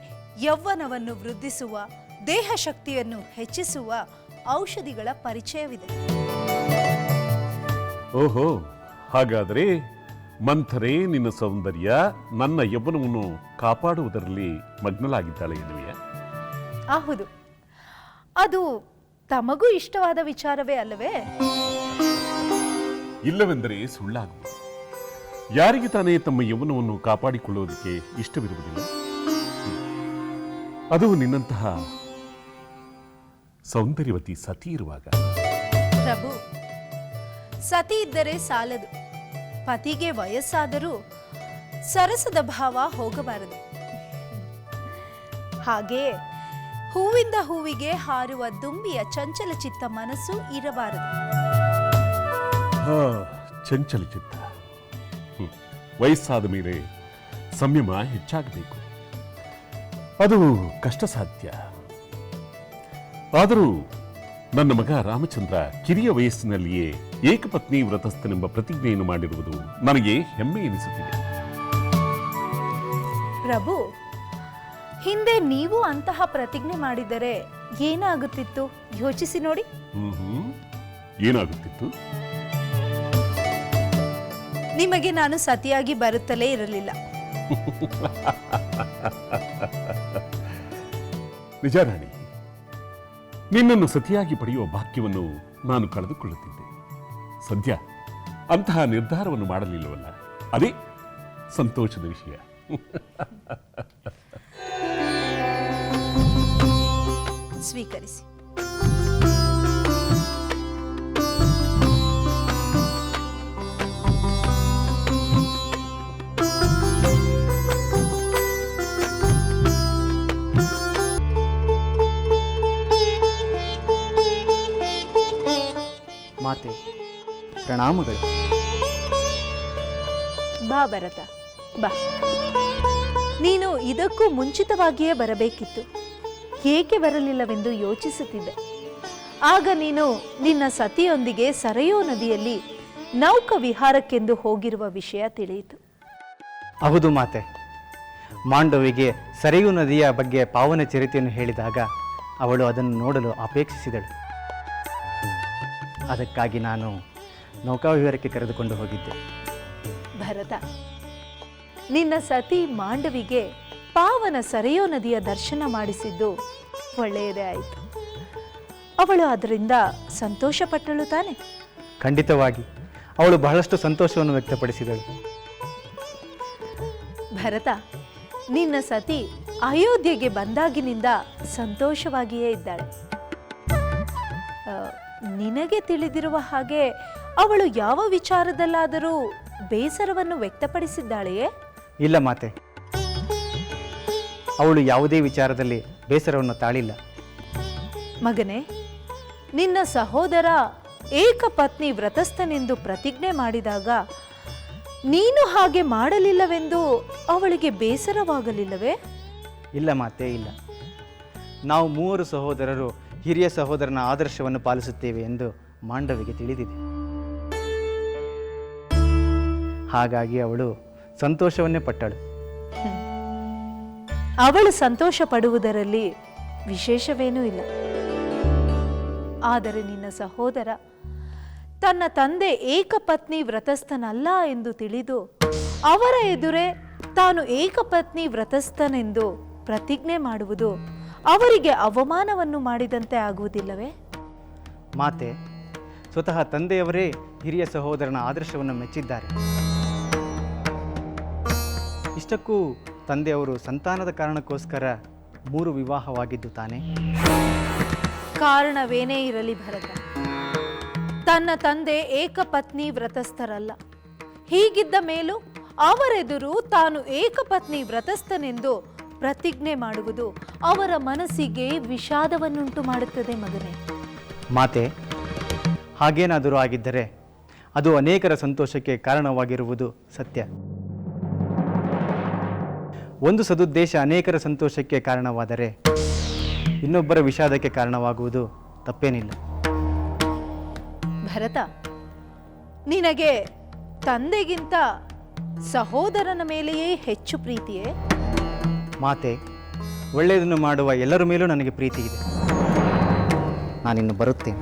ಯೌವನವನ್ನು ವೃದ್ಧಿಸುವ, ದೇಹ ಶಕ್ತಿಯನ್ನು ಹೆಚ್ಚಿಸುವ ಔಷಧಿಗಳ ಪರಿಚಯವಿದೆ. ಓಹೋ, ಹಾಗಾದರೆ ಮಂಥರೆ ನಿನ್ನ ಸೌಂದರ್ಯ, ನನ್ನ ಯೌವನವನ್ನು ಕಾಪಾಡುವುದರಲ್ಲಿ ಮಗ್ನಲಾಗಿದ್ದಾಳೆ ಎನ್ನುವೆಯಾ? ಹೌದು, ಅದು ತಮಗೂ ಇಷ್ಟವಾದ ವಿಚಾರವೇ ಅಲ್ಲವೇ? ಇಲ್ಲವೆಂದರೆ ಸುಳ್ಳಾಗುವುದು. ಯಾರಿಗೆ ತಾನೇ ತಮ್ಮ ಯೌವನವನ್ನು ಕಾಪಾಡಿಕೊಳ್ಳುವುದಕ್ಕೆ ಇಷ್ಟವಿರುವುದಿಲ್ಲ? ಅದು ನಿನ್ನಂತಹ ಸೌಂದರ್ಯವತಿ ಸತಿ ಇರುವಾಗ. ಪ್ರಭು, ಸತಿ ಇದ್ದರೆ ಸಾಲದು. ಪತಿಗೆ ವಯಸ್ಸಾದರೂ ಸರಸದ ಭಾವ ಹೋಗಬಾರದು. ಹಾಗೆ ಹೂವಿಂದ ಹೂವಿಗೆ ಹಾರುವ ದುಂಬಿಯ ಚಂಚಲ ಚಿತ್ತ ಮನಸ್ಸು ಇರಬಾರದು. ಚಂಚಲ ಚಿತ್ತ. ವಯಸ್ಸಾದ ಮೇಲೆ ಸಂಯಮ ಹೆಚ್ಚಾಗಬೇಕು. ಅದು ಕಷ್ಟ ಸಾಧ್ಯ. ಆದರೂ ನನ್ನ ಮಗ ರಾಮಚಂದ್ರ ಕಿರಿಯ ವಯಸ್ಸಿನಲ್ಲಿಯೇ ಏಕಪತ್ನಿ ವ್ರತಸ್ಥನೆಂಬ ಪ್ರತಿಜ್ಞೆಯನ್ನು ಮಾಡಿರುವುದು ನನಗೆ ಹೆಮ್ಮೆ ಎನಿಸುತ್ತಿದೆ. ಪ್ರಭು, ಹಿಂದೆ ನೀವು ಅಂತಹ ಪ್ರತಿಜ್ಞೆ ಮಾಡಿದರೆ ಏನಾಗುತ್ತಿತ್ತು ಯೋಚಿಸಿ ನೋಡಿ. ಏನಾಗುತ್ತಿತ್ತು? ನಿಮಗೆ ನಾನು ಸತಿಯಾಗಿ ಬರುತ್ತಲೇ ಇರಲಿಲ್ಲ. ನಿಜ ರಾಣಿ, ನಿನ್ನನ್ನು ಸತಿಯಾಗಿ ಪಡೆಯುವ ಭಾಗ್ಯವನ್ನು ನಾನು ಕಳೆದುಕೊಳ್ಳುತ್ತಿದ್ದೆ. ಸದ್ಯ ಅಂತಹ ನಿರ್ಧಾರವನ್ನು ಮಾಡಲಿಲ್ಲವಲ್ಲ, ಅದೇ ಸಂತೋಷದ ವಿಷಯ. ಸ್ವೀಕರಿಸಿ. ಮಾತೆ, ಪ್ರಣಾಮಗಳು. ಬಾ ಭರತ, ಬಾ. ನೀನು ಇದಕ್ಕೂ ಮುಂಚಿತವಾಗಿಯೇ ಬರಬೇಕಿತ್ತು. ಏಕೆ ಬರಲಿಲ್ಲವೆಂದು ಯೋಚಿಸುತ್ತಿದ್ದೆ. ಆಗ ನೀನು ನಿನ್ನ ಸತಿಯೊಂದಿಗೆ ಸರಯೂ ನದಿಯಲ್ಲಿ ನೌಕ ವಿಹಾರಕ್ಕೆಂದು ಹೋಗಿರುವ ವಿಷಯ ತಿಳಿಯಿತು. ಹೌದು ಮಾತೆ. ಮಾಂಡವಿಗೆ ಸರಯೂ ನದಿಯ ಬಗ್ಗೆ ಪಾವನ ಚರಿತೆಯನ್ನು ಹೇಳಿದಾಗ ಅವಳು ಅದನ್ನು ನೋಡಲು ಅಪೇಕ್ಷಿಸಿದಳು. ಅದಕ್ಕಾಗಿ ನಾನು ನೌಕಾವಿಹಾರಕ್ಕೆ ಕರೆದುಕೊಂಡು ಹೋಗಿದ್ದೆ. ಭರತ, ನಿನ್ನ ಸತಿ ಮಾಂಡವಿಗೆ ಪಾವನ ಸರಯೂ ನದಿಯ ದರ್ಶನ ಮಾಡಿಸಿದ್ದು ಒಳ್ಳೆಯದೇ ಆಯಿತು. ಅವಳು ಅದರಿಂದ ಸಂತೋಷಪಟ್ಟಳು ತಾನೆ? ಖಂಡಿತವಾಗಿ ಅವಳು ಬಹಳಷ್ಟು ಸಂತೋಷವನ್ನು ವ್ಯಕ್ತಪಡಿಸಿದಳು. ಭರತ, ನಿನ್ನ ಸತಿ ಅಯೋಧ್ಯೆಗೆ ಬಂದಾಗಿನಿಂದ ಸಂತೋಷವಾಗಿಯೇ ಇದ್ದಾಳೆ. ನಿನಗೆ ತಿಳಿದಿರುವ ಹಾಗೆ ಅವಳು ಯಾವ ವಿಚಾರದಲ್ಲಾದರೂ ಬೇಸರವನ್ನು ವ್ಯಕ್ತಪಡಿಸಿದ್ದಾಳೆಯೇ? ಇಲ್ಲ ಮಾತೆ, ಅವಳು ಯಾವುದೇ ವಿಚಾರದಲ್ಲಿ ಬೇಸರವನ್ನು ತಾಳಿಲ್ಲ. ಮಗನೇ, ನಿನ್ನ ಸಹೋದರ ಏಕಪತ್ನಿ ವ್ರತಸ್ಥನೆಂದು ಪ್ರತಿಜ್ಞೆ ಮಾಡಿದಾಗ ನೀನು ಹಾಗೆ ಮಾಡಲಿಲ್ಲವೆಂದು ಅವಳಿಗೆ ಬೇಸರವಾಗಲಿಲ್ಲವೇ? ಇಲ್ಲ ಮಾತೆ, ಇಲ್ಲ. ನಾವು ಮೂವರು ಸಹೋದರರು ಹಿರಿಯ ಸಹೋದರನ ಆದರ್ಶವನ್ನು ಪಾಲಿಸುತ್ತೇವೆ ಎಂದು ಮಾಂಡವಿಗೆ ತಿಳಿದಿದೆ. ಹಾಗಾಗಿ ಅವಳು ಸಂತೋಷವನ್ನೇ ಪಟ್ಟಳು. ಅವಳು ಸಂತೋಷ ಪಡುವುದರಲ್ಲಿ ವಿಶೇಷವೇನೂ ಇಲ್ಲ. ಆದರೆ ನಿನ್ನ ಸಹೋದರ ತನ್ನ ತಂದೆ ಏಕಪತ್ನಿ ವ್ರತಸ್ಥನಲ್ಲ ಎಂದು ತಿಳಿದು ಅವರ ಎದುರೇ ತಾನು ಏಕಪತ್ನಿ ವ್ರತಸ್ಥನೆಂದು ಪ್ರತಿಜ್ಞೆ ಮಾಡುವುದು ಅವರಿಗೆ ಅವಮಾನವನ್ನು ಮಾಡಿದಂತೆ ಆಗುವುದಿಲ್ಲವೇ? ಮಾತೆ, ಸ್ವತಃ ತಂದೆಯವರೇ ಹಿರಿಯ ಸಹೋದರನ ಆದರ್ಶವನ್ನು ಮೆಚ್ಚಿದ್ದಾರೆ. ಇಷ್ಟಕ್ಕೂ ತಂದೆಯವರು ಸಂತಾನದ ಕಾರಣಕ್ಕೋಸ್ಕರ 3 ವಿವಾಹವಾಗಿದ್ದು ತಾನೇ? ಕಾರಣವೇನೇ ಇರಲಿ ಭರತ, ತನ್ನ ತಂದೆ ಏಕಪತ್ನಿ ವ್ರತಸ್ಥರಲ್ಲ. ಹೀಗಿದ್ದ ಮೇಲೂ ಅವರೆದುರು ತಾನು ಏಕಪತ್ನಿ ವ್ರತಸ್ಥನೆಂದು ಪ್ರತಿಜ್ಞೆ ಮಾಡುವುದು ಅವರ ಮನಸ್ಸಿಗೆ ವಿಷಾದವನ್ನುಂಟು ಮಾಡುತ್ತದೆ ಮಗನೇ. ಮಾತೆ, ಹಾಗೇನಾದರೂ ಆಗಿದ್ದರೆ ಅದು ಅನೇಕರ ಸಂತೋಷಕ್ಕೆ ಕಾರಣವಾಗಿರುವುದು ಸತ್ಯ. ಒಂದು ಸದುದ್ದೇಶ ಅನೇಕರ ಸಂತೋಷಕ್ಕೆ ಕಾರಣವಾದರೆ ಇನ್ನೊಬ್ಬರ ವಿಷಾದಕ್ಕೆ ಕಾರಣವಾಗುವುದು ತಪ್ಪೇನಿಲ್ಲ. ಭರತ, ನಿನಗೆ ತಂದೆಗಿಂತ ಸಹೋದರನ ಮೇಲೆಯೇ ಹೆಚ್ಚು ಪ್ರೀತಿಯೇ? ಮಾತೆ, ಒಳ್ಳೆಯದನ್ನು ಮಾಡುವ ಎಲ್ಲರ ಮೇಲೂ ನನಗೆ ಪ್ರೀತಿ ಇದೆ. ನಾನಿನ್ನು ಬರುತ್ತೇನೆ.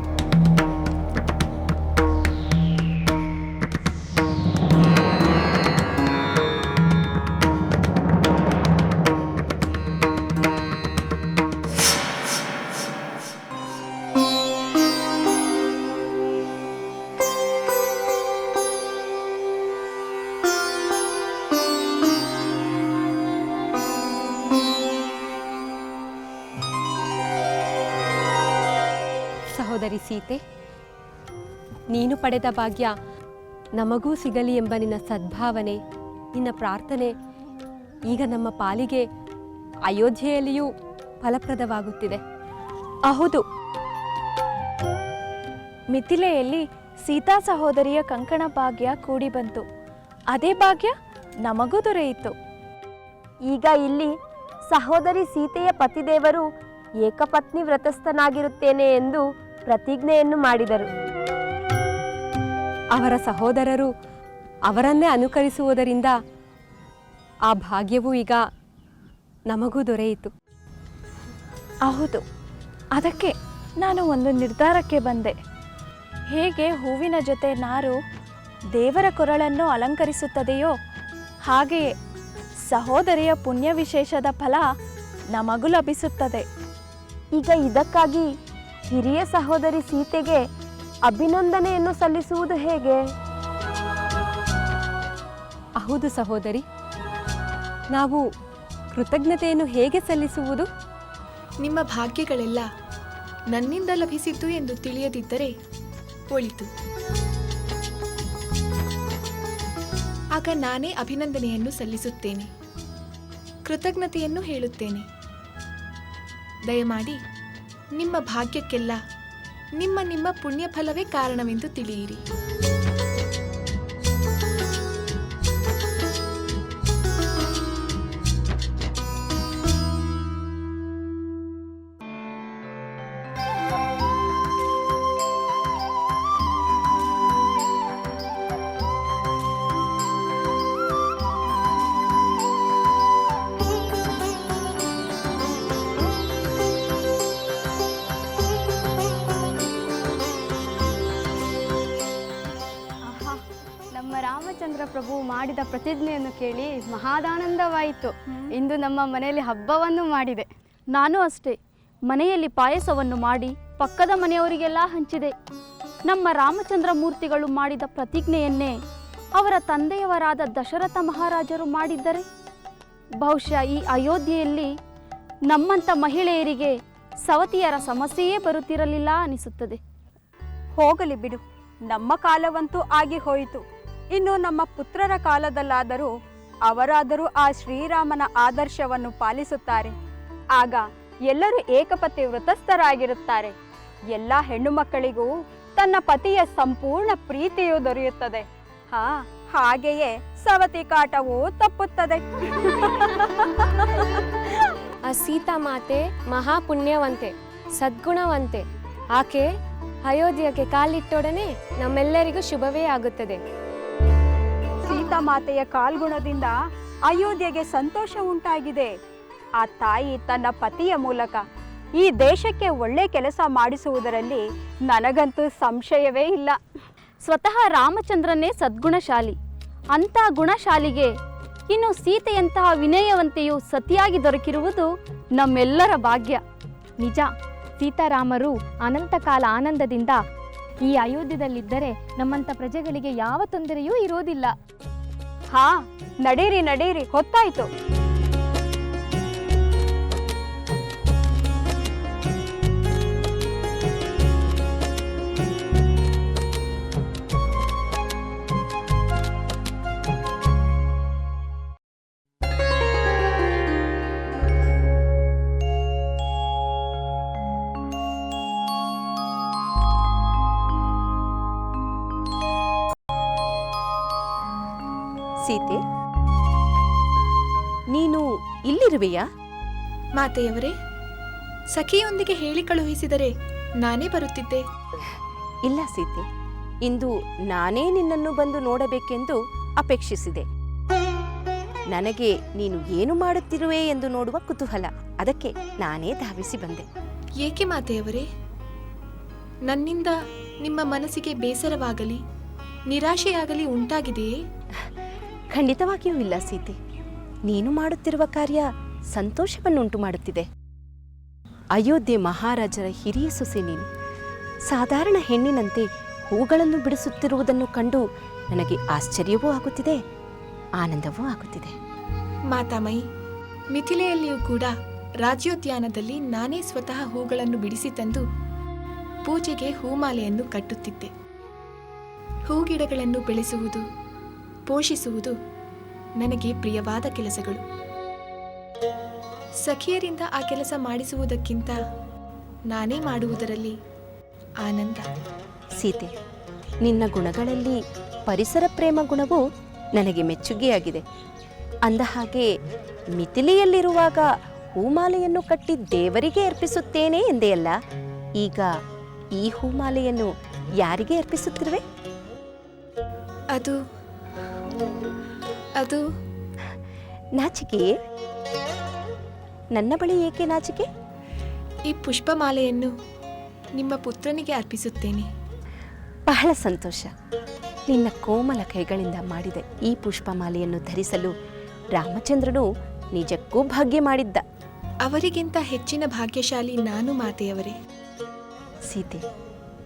ಸಹೋದರಿ ಸೀತೆ, ನೀನು ಪಡೆದ ಭಾಗ್ಯ ನಮಗೂ ಸಿಗಲಿ ಎಂಬ ನಿನ್ನ ಸದ್ಭಾವನೆ, ನಿನ್ನ ಪ್ರಾರ್ಥನೆ ಈಗ ನಮ್ಮ ಪಾಲಿಗೆ ಅಯೋಧ್ಯೆಯಲ್ಲಿಯೂ ಫಲಪ್ರದವಾಗುತ್ತಿದೆ. ಹೌದು, ಮಿಥಿಲೆಯಲ್ಲಿ ಸೀತಾ ಸಹೋದರಿಯ ಕಂಕಣ ಭಾಗ್ಯ ಕೂಡಿ ಬಂತು. ಅದೇ ಭಾಗ್ಯ ನಮಗೂ ದೊರೆಯಿತು. ಈಗ ಇಲ್ಲಿ ಸಹೋದರಿ ಸೀತೆಯ ಪತಿದೇವರು ಏಕಪತ್ನಿ ವ್ರತಸ್ಥನಾಗಿರುತ್ತೇನೆ ಎಂದು ಪ್ರತಿಜ್ಞೆಯನ್ನು ಮಾಡಿದರು. ಅವರ ಸಹೋದರರು ಅವರನ್ನೇ ಅನುಕರಿಸುವುದರಿಂದ ಆ ಭಾಗ್ಯವೂ ಈಗ ನಮಗೂ ದೊರೆಯಿತು. ಹೌದು, ಅದಕ್ಕೆ ನಾನು ಒಂದು ನಿರ್ಧಾರಕ್ಕೆ ಬಂದೆ. ಹೇಗೆ ಹೂವಿನ ಜೊತೆ ನಾರು ದೇವರ ಕೊರಳನ್ನು ಅಲಂಕರಿಸುತ್ತದೆಯೋ ಹಾಗೆಯೇ ಸಹೋದರಿಯ ಪುಣ್ಯ ವಿಶೇಷದ ಫಲ ನಮಗೂ ಲಭಿಸುತ್ತದೆ. ಈಗ ಇದಕ್ಕಾಗಿ ಹಿರಿಯ ಸಹೋದರಿ ಸೀತೆಗೆ ಅಭಿನಂದನೆಯನ್ನು ಸಲ್ಲಿಸುವುದು ಹೇಗೆ? ಹೌದು ಸಹೋದರಿ, ನಾವು ಕೃತಜ್ಞತೆಯನ್ನು ಹೇಗೆ ಸಲ್ಲಿಸುವುದು? ನಿಮ್ಮ ಭಾಗ್ಯಗಳೆಲ್ಲ ನನ್ನಿಂದ ಲಭಿಸಿದ್ದು ಎಂದು ತಿಳಿಯದಿದ್ದರೆ ಒಳಿತು. ಆಗ ನಾನೇ ಅಭಿನಂದನೆಯನ್ನು ಸಲ್ಲಿಸುತ್ತೇನೆ, ಕೃತಜ್ಞತೆಯನ್ನು ಹೇಳುತ್ತೇನೆ. ದಯಮಾಡಿ ನಿಮ್ಮ ಭಾಗ್ಯಕ್ಕೆಲ್ಲ ನಿಮ್ಮ ನಿಮ್ಮ ಪುಣ್ಯಫಲವೇ ಕಾರಣವೆಂದು ತಿಳಿಯಿರಿ. ರಾಮಚಂದ್ರ ಪ್ರಭು ಮಾಡಿದ ಪ್ರತಿಜ್ಞೆಯನ್ನು ಕೇಳಿ ಮಹಾದಾನಂದವಾಯಿತು. ಇಂದು ನಮ್ಮ ಮನೆಯಲ್ಲಿ ಹಬ್ಬವನ್ನು ಮಾಡಿದೆ. ನಾನು ಅಷ್ಟೇ, ಮನೆಯಲ್ಲಿ ಪಾಯಸವನ್ನು ಮಾಡಿ ಪಕ್ಕದ ಮನೆಯವರಿಗೆಲ್ಲ ಹಂಚಿದೆ. ನಮ್ಮ ರಾಮಚಂದ್ರ ಮೂರ್ತಿಗಳು ಮಾಡಿದ ಪ್ರತಿಜ್ಞೆಯನ್ನೇ ಅವರ ತಂದೆಯವರಾದ ದಶರಥ ಮಹಾರಾಜರು ಮಾಡಿದ್ದರೆ ಬಹುಶಃ ಈ ಅಯೋಧ್ಯೆಯಲ್ಲಿ ನಮ್ಮಂಥ ಮಹಿಳೆಯರಿಗೆ ಸವತಿಯರ ಸಮಸ್ಯೆಯೇ ಬರುತ್ತಿರಲಿಲ್ಲ ಅನಿಸುತ್ತದೆ. ಹೋಗಲಿ ಬಿಡು, ನಮ್ಮ ಕಾಲವಂತೂ ಆಗಿ ಹೋಯಿತು. ಇನ್ನು ನಮ್ಮ ಪುತ್ರರ ಕಾಲದಲ್ಲಾದರೂ ಅವರಾದರೂ ಆ ಶ್ರೀರಾಮನ ಆದರ್ಶವನ್ನು ಪಾಲಿಸುತ್ತಾರೆ. ಆಗ ಎಲ್ಲರೂ ಏಕಪತಿ ವ್ರತಸ್ಥರಾಗಿರುತ್ತಾರೆ. ಎಲ್ಲ ಹೆಣ್ಣು ಮಕ್ಕಳಿಗೂ ತನ್ನ ಪತಿಯ ಸಂಪೂರ್ಣ ಪ್ರೀತಿಯು ದೊರೆಯುತ್ತದೆ. ಹಾಗೆಯೇ ಸವತಿ ಕಾಟವೂ ತಪ್ಪುತ್ತದೆ. ಆ ಸೀತಾ ಮಾತೆ ಮಹಾಪುಣ್ಯವಂತೆ, ಸದ್ಗುಣವಂತೆ. ಆಕೆ ಅಯೋಧ್ಯೆಗೆ ಕಾಲಿಟ್ಟೊಡನೆ ನಮ್ಮೆಲ್ಲರಿಗೂ ಶುಭವೇ ಆಗುತ್ತದೆ. ಸೀತಾ ಮಾತೆಯ ಕಾಲ್ಗುಣದಿಂದ ಅಯೋಧ್ಯೆಗೆ ಸಂತೋಷ ಉಂಟಾಗಿದೆ. ಆ ತಾಯಿ ತನ್ನ ಪತಿಯ ಮೂಲಕ ಈ ದೇಶಕ್ಕೆ ಒಳ್ಳೆ ಕೆಲಸ ಮಾಡಿಸುವುದರಲ್ಲಿ ನನಗಂತೂ ಸಂಶಯವೇ ಇಲ್ಲ. ಸ್ವತಃ ರಾಮಚಂದ್ರನೇ ಸದ್ಗುಣಶಾಲಿ. ಅಂಥ ಗುಣಶಾಲಿಗೆ ಇನ್ನು ಸೀತೆಯಂತಹ ವಿನಯವಂತೆಯು ಸತಿಯಾಗಿ ದೊರಕಿರುವುದು ನಮ್ಮೆಲ್ಲರ ಭಾಗ್ಯ. ನಿಜ, ಸೀತಾರಾಮರು ಅನಂತಕಾಲ ಆನಂದದಿಂದ ಈ ಅಯೋಧ್ಯೆಯಲ್ಲಿದ್ದರೆ ನಮ್ಮಂಥ ಪ್ರಜೆಗಳಿಗೆ ಯಾವ ತೊಂದರೆಯೂ ಇರೋದಿಲ್ಲ. ನಡೀರಿ ನಡೀರಿ, ಹೊತ್ತಾಯ್ತು. ಸೀತೆ, ನೀನು ಇಲ್ಲಿರುವೆಯಾ? ಮಾತೆಯವರೇ, ಸಖಿಯೊಂದಿಗೆ ಹೇಳಿ ಕಳುಹಿಸಿದರೆ ನಾನೇ ಬರುತ್ತಿದ್ದೆ. ಇಲ್ಲ ಸೀತೆ, ಇಂದು ನಾನೇ ನಿನ್ನನ್ನು ಬಂದು ನೋಡಬೇಕೆಂದು ಅಪೇಕ್ಷಿಸಿದೆ. ನನಗೆ ನೀನು ಏನು ಮಾಡುತ್ತಿರುವೆ ಎಂದು ನೋಡುವ ಕುತೂಹಲ, ಅದಕ್ಕೆ ನಾನೇ ಧಾವಿಸಿ ಬಂದೆ. ಏಕೆ ಮಾತೆಯವರೇ? ನನ್ನಿಂದ ನಿಮ್ಮ ಮನಸ್ಸಿಗೆ ಬೇಸರವಾಗಲಿ ನಿರಾಶೆಯಾಗಲಿ ಉಂಟಾಗಿದೆಯೇ? ಖಂಡಿತವಾಗಿಯೂ ಇಲ್ಲ ಸೀತೆ. ನೀನು ಮಾಡುತ್ತಿರುವ ಕಾರ್ಯ ಸಂತೋಷವನ್ನುಂಟು ಮಾಡುತ್ತಿದೆ. ಅಯೋಧ್ಯೆ ಮಹಾರಾಜರ ಹಿರಿಯ ಸೊಸೆ ನೀನು. ಸಾಧಾರಣ ಹೆಣ್ಣಿನಂತೆ ಹೂಗಳನ್ನು ಬಿಡಿಸುತ್ತಿರುವುದನ್ನು ಕಂಡು ನನಗೆ ಆಶ್ಚರ್ಯವೂ ಆಗುತ್ತಿದೆ, ಆನಂದವೂ ಆಗುತ್ತಿದೆ. ಮಾತಾಮಯಿ, ಮಿಥಿಲೆಯಲ್ಲಿಯೂ ಕೂಡ ರಾಜ್ಯೋದ್ಯಾನದಲ್ಲಿ ನಾನೇ ಸ್ವತಃ ಹೂಗಳನ್ನು ಬಿಡಿಸಿ ತಂದು ಪೂಜೆಗೆ ಹೂಮಾಲೆಯನ್ನು ಕಟ್ಟುತ್ತಿದ್ದೆ. ಹೂಗಿಡಗಳನ್ನು ಬೆಳೆಸುವುದು, ಪೋಷಿಸುವುದು ನನಗೆ ಪ್ರಿಯವಾದ ಕೆಲಸಗಳು. ಸಖಿಯರಿಂದ ಆ ಕೆಲಸ ಮಾಡಿಸುವುದಕ್ಕಿಂತ ನಾನೇ ಮಾಡುವುದರಲ್ಲಿ ಆನಂದ. ಸೀತೆ, ನಿನ್ನ ಗುಣಗಳಲ್ಲಿ ಪರಿಸರ ಪ್ರೇಮ ಗುಣವು ನನಗೆ ಮೆಚ್ಚುಗೆಯಾಗಿದೆ. ಅಂದ ಹಾಗೆ ಮಿಥಿಲೆಯಲ್ಲಿರುವಾಗ ಹೂಮಾಲೆಯನ್ನು ಕಟ್ಟಿ ದೇವರಿಗೆ ಅರ್ಪಿಸುತ್ತೇನೆ ಎಂದೆಯಲ್ಲ, ಈಗ ಈ ಹೂಮಾಲೆಯನ್ನು ಯಾರಿಗೆ ಅರ್ಪಿಸುತ್ತಿರುವೆ? ಅದು ನಾಚಿಕೆಯೇ? ನನ್ನ ಬಳಿ ಏಕೆ ನಾಚಿಕೆ? ಈ ಪುಷ್ಪಮಾಲೆಯನ್ನು ನಿಮ್ಮ ಪುತ್ರನಿಗೆ ಅರ್ಪಿಸುತ್ತೇನೆ. ಬಹಳ ಸಂತೋಷ. ನಿನ್ನ ಕೋಮಲ ಕೈಗಳಿಂದ ಮಾಡಿದ ಈ ಪುಷ್ಪಮಾಲೆಯನ್ನು ಧರಿಸಲು ರಾಮಚಂದ್ರನು ನಿಜಕ್ಕೂ ಭಾಗ್ಯ ಮಾಡಿದ್ದ. ಅವರಿಗಿಂತ ಹೆಚ್ಚಿನ ಭಾಗ್ಯಶಾಲಿ ನಾನು ಮಾತೆಯವರೇ. ಸೀತೆ,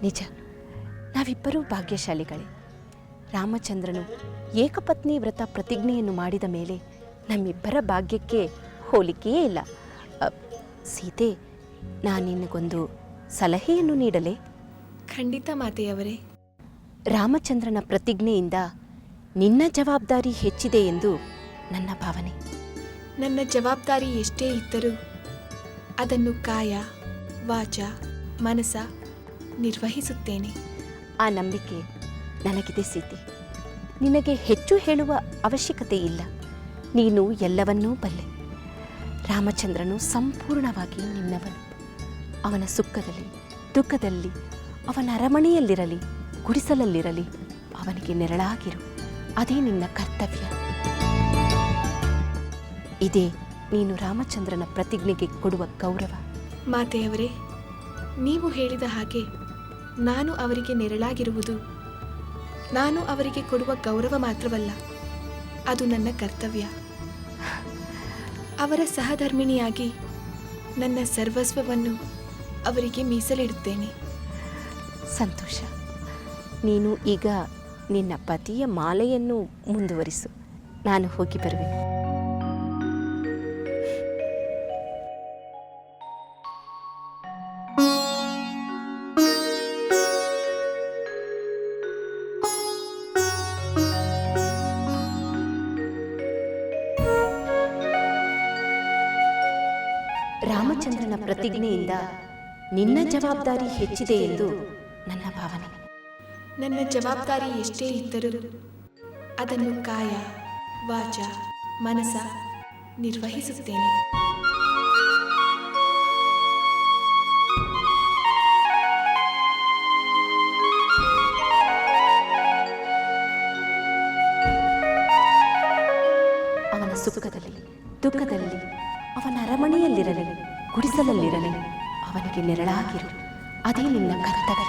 ನಿಜ, ನಾವಿಬ್ಬರೂ ಭಾಗ್ಯಶಾಲಿಗಳೇ. ರಾಮಚಂದ್ರನು ಏಕಪತ್ನಿ ವ್ರತ ಪ್ರತಿಜ್ಞೆಯನ್ನು ಮಾಡಿದ ಮೇಲೆ ನಮ್ಮಿಬ್ಬರ ಭಾಗ್ಯಕ್ಕೆ ಹೋಲಿಕೆಯೇ ಇಲ್ಲ. ಸೀತೆ, ನಾನು ನಿನಗೊಂದು ಸಲಹೆಯನ್ನು ನೀಡಲೇ? ಖಂಡಿತ ಮಾತೆಯವರೇ. ರಾಮಚಂದ್ರನ ಪ್ರತಿಜ್ಞೆಯಿಂದ ನಿನ್ನ ಜವಾಬ್ದಾರಿ ಹೆಚ್ಚಿದೆ ಎಂದು ನನ್ನ ಭಾವನೆ. ನನ್ನ ಜವಾಬ್ದಾರಿ ಎಷ್ಟೇ ಇದ್ದರೂ ಅದನ್ನು ಕಾಯ, ವಾಚ, ಮನಸ ನಿರ್ವಹಿಸುತ್ತೇನೆ. ಆ ನಂಬಿಕೆ ನನಗಿದೆ ಸೀತೆ. ನಿನಗೆ ಹೆಚ್ಚು ಹೇಳುವ ಅವಶ್ಯಕತೆ ಇಲ್ಲ. ನೀನು ಎಲ್ಲವನ್ನೂ ಬಲ್ಲೆ. ರಾಮಚಂದ್ರನು ಸಂಪೂರ್ಣವಾಗಿ ನಿನ್ನವನು. ಅವನ ಸುಖದಲ್ಲಿ ದುಃಖದಲ್ಲಿ, ಅವನ ಅರಮನೆಯಲ್ಲಿರಲಿ ಗುಡಿಸಲಲ್ಲಿರಲಿ ಅವನಿಗೆ ನೆರಳಾಗಿರು. ಅದೇ ನಿನ್ನ ಕರ್ತವ್ಯ. ಇದೇ ನೀನು ರಾಮಚಂದ್ರನ ಪ್ರತಿಜ್ಞೆಗೆ ಕೊಡುವ ಗೌರವ. ಮಾತೆಯವರೇ, ನೀವು ಹೇಳಿದ ಹಾಗೆ ನಾನು ಅವರಿಗೆ ನೆರಳಾಗಿರುವುದು ನಾನು ಅವರಿಗೆ ಕೊಡುವ ಗೌರವ ಮಾತ್ರವಲ್ಲ, ಅದು ನನ್ನ ಕರ್ತವ್ಯ. ಅವರ ಸಹಧರ್ಮಿಣಿಯಾಗಿ ನನ್ನ ಸರ್ವಸ್ವವನ್ನು ಅವರಿಗೆ ಮೀಸಲಿಡುತ್ತೇನೆ. ಸಂತೋಷ. ನೀನು ಈಗ ನಿನ್ನ ಪತಿಯ ಮಾಲೆಯನ್ನು ಮುಂದುವರಿಸು. ನಾನು ಹೋಗಿ ಬರುವೆ. ರಾಮಚಂದ್ರನ ಪ್ರತಿಜ್ಞೆಯಿಂದ ನಿನ್ನ ಜವಾಬ್ದಾರಿ ಹೆಚ್ಚಿದೆ ಎಂದು ನನ್ನ ಭಾವನೆ. ನನ್ನ ಜವಾಬ್ದಾರಿ ಎಷ್ಟೇ ಇದ್ದರೂ ಅದನ್ನು ಕಾಯ, ವಾಚ, ಮನಸ ನಿರ್ವಹಿಸುತ್ತೇನೆ. ಅವನ ಸುಖದಲ್ಲಿ ದುಃಖದಲ್ಲಿ, ಅವನ ಅರಮನೆಯಲ್ಲಿರಲಿ ಗುಡಿಸಲಲ್ಲಿರಲಿ ಅವನಿಗೆ ನೆರಳಾಗಿರು. ಅದೇ ನಿನ್ನ ಕರ್ತವ್ಯ.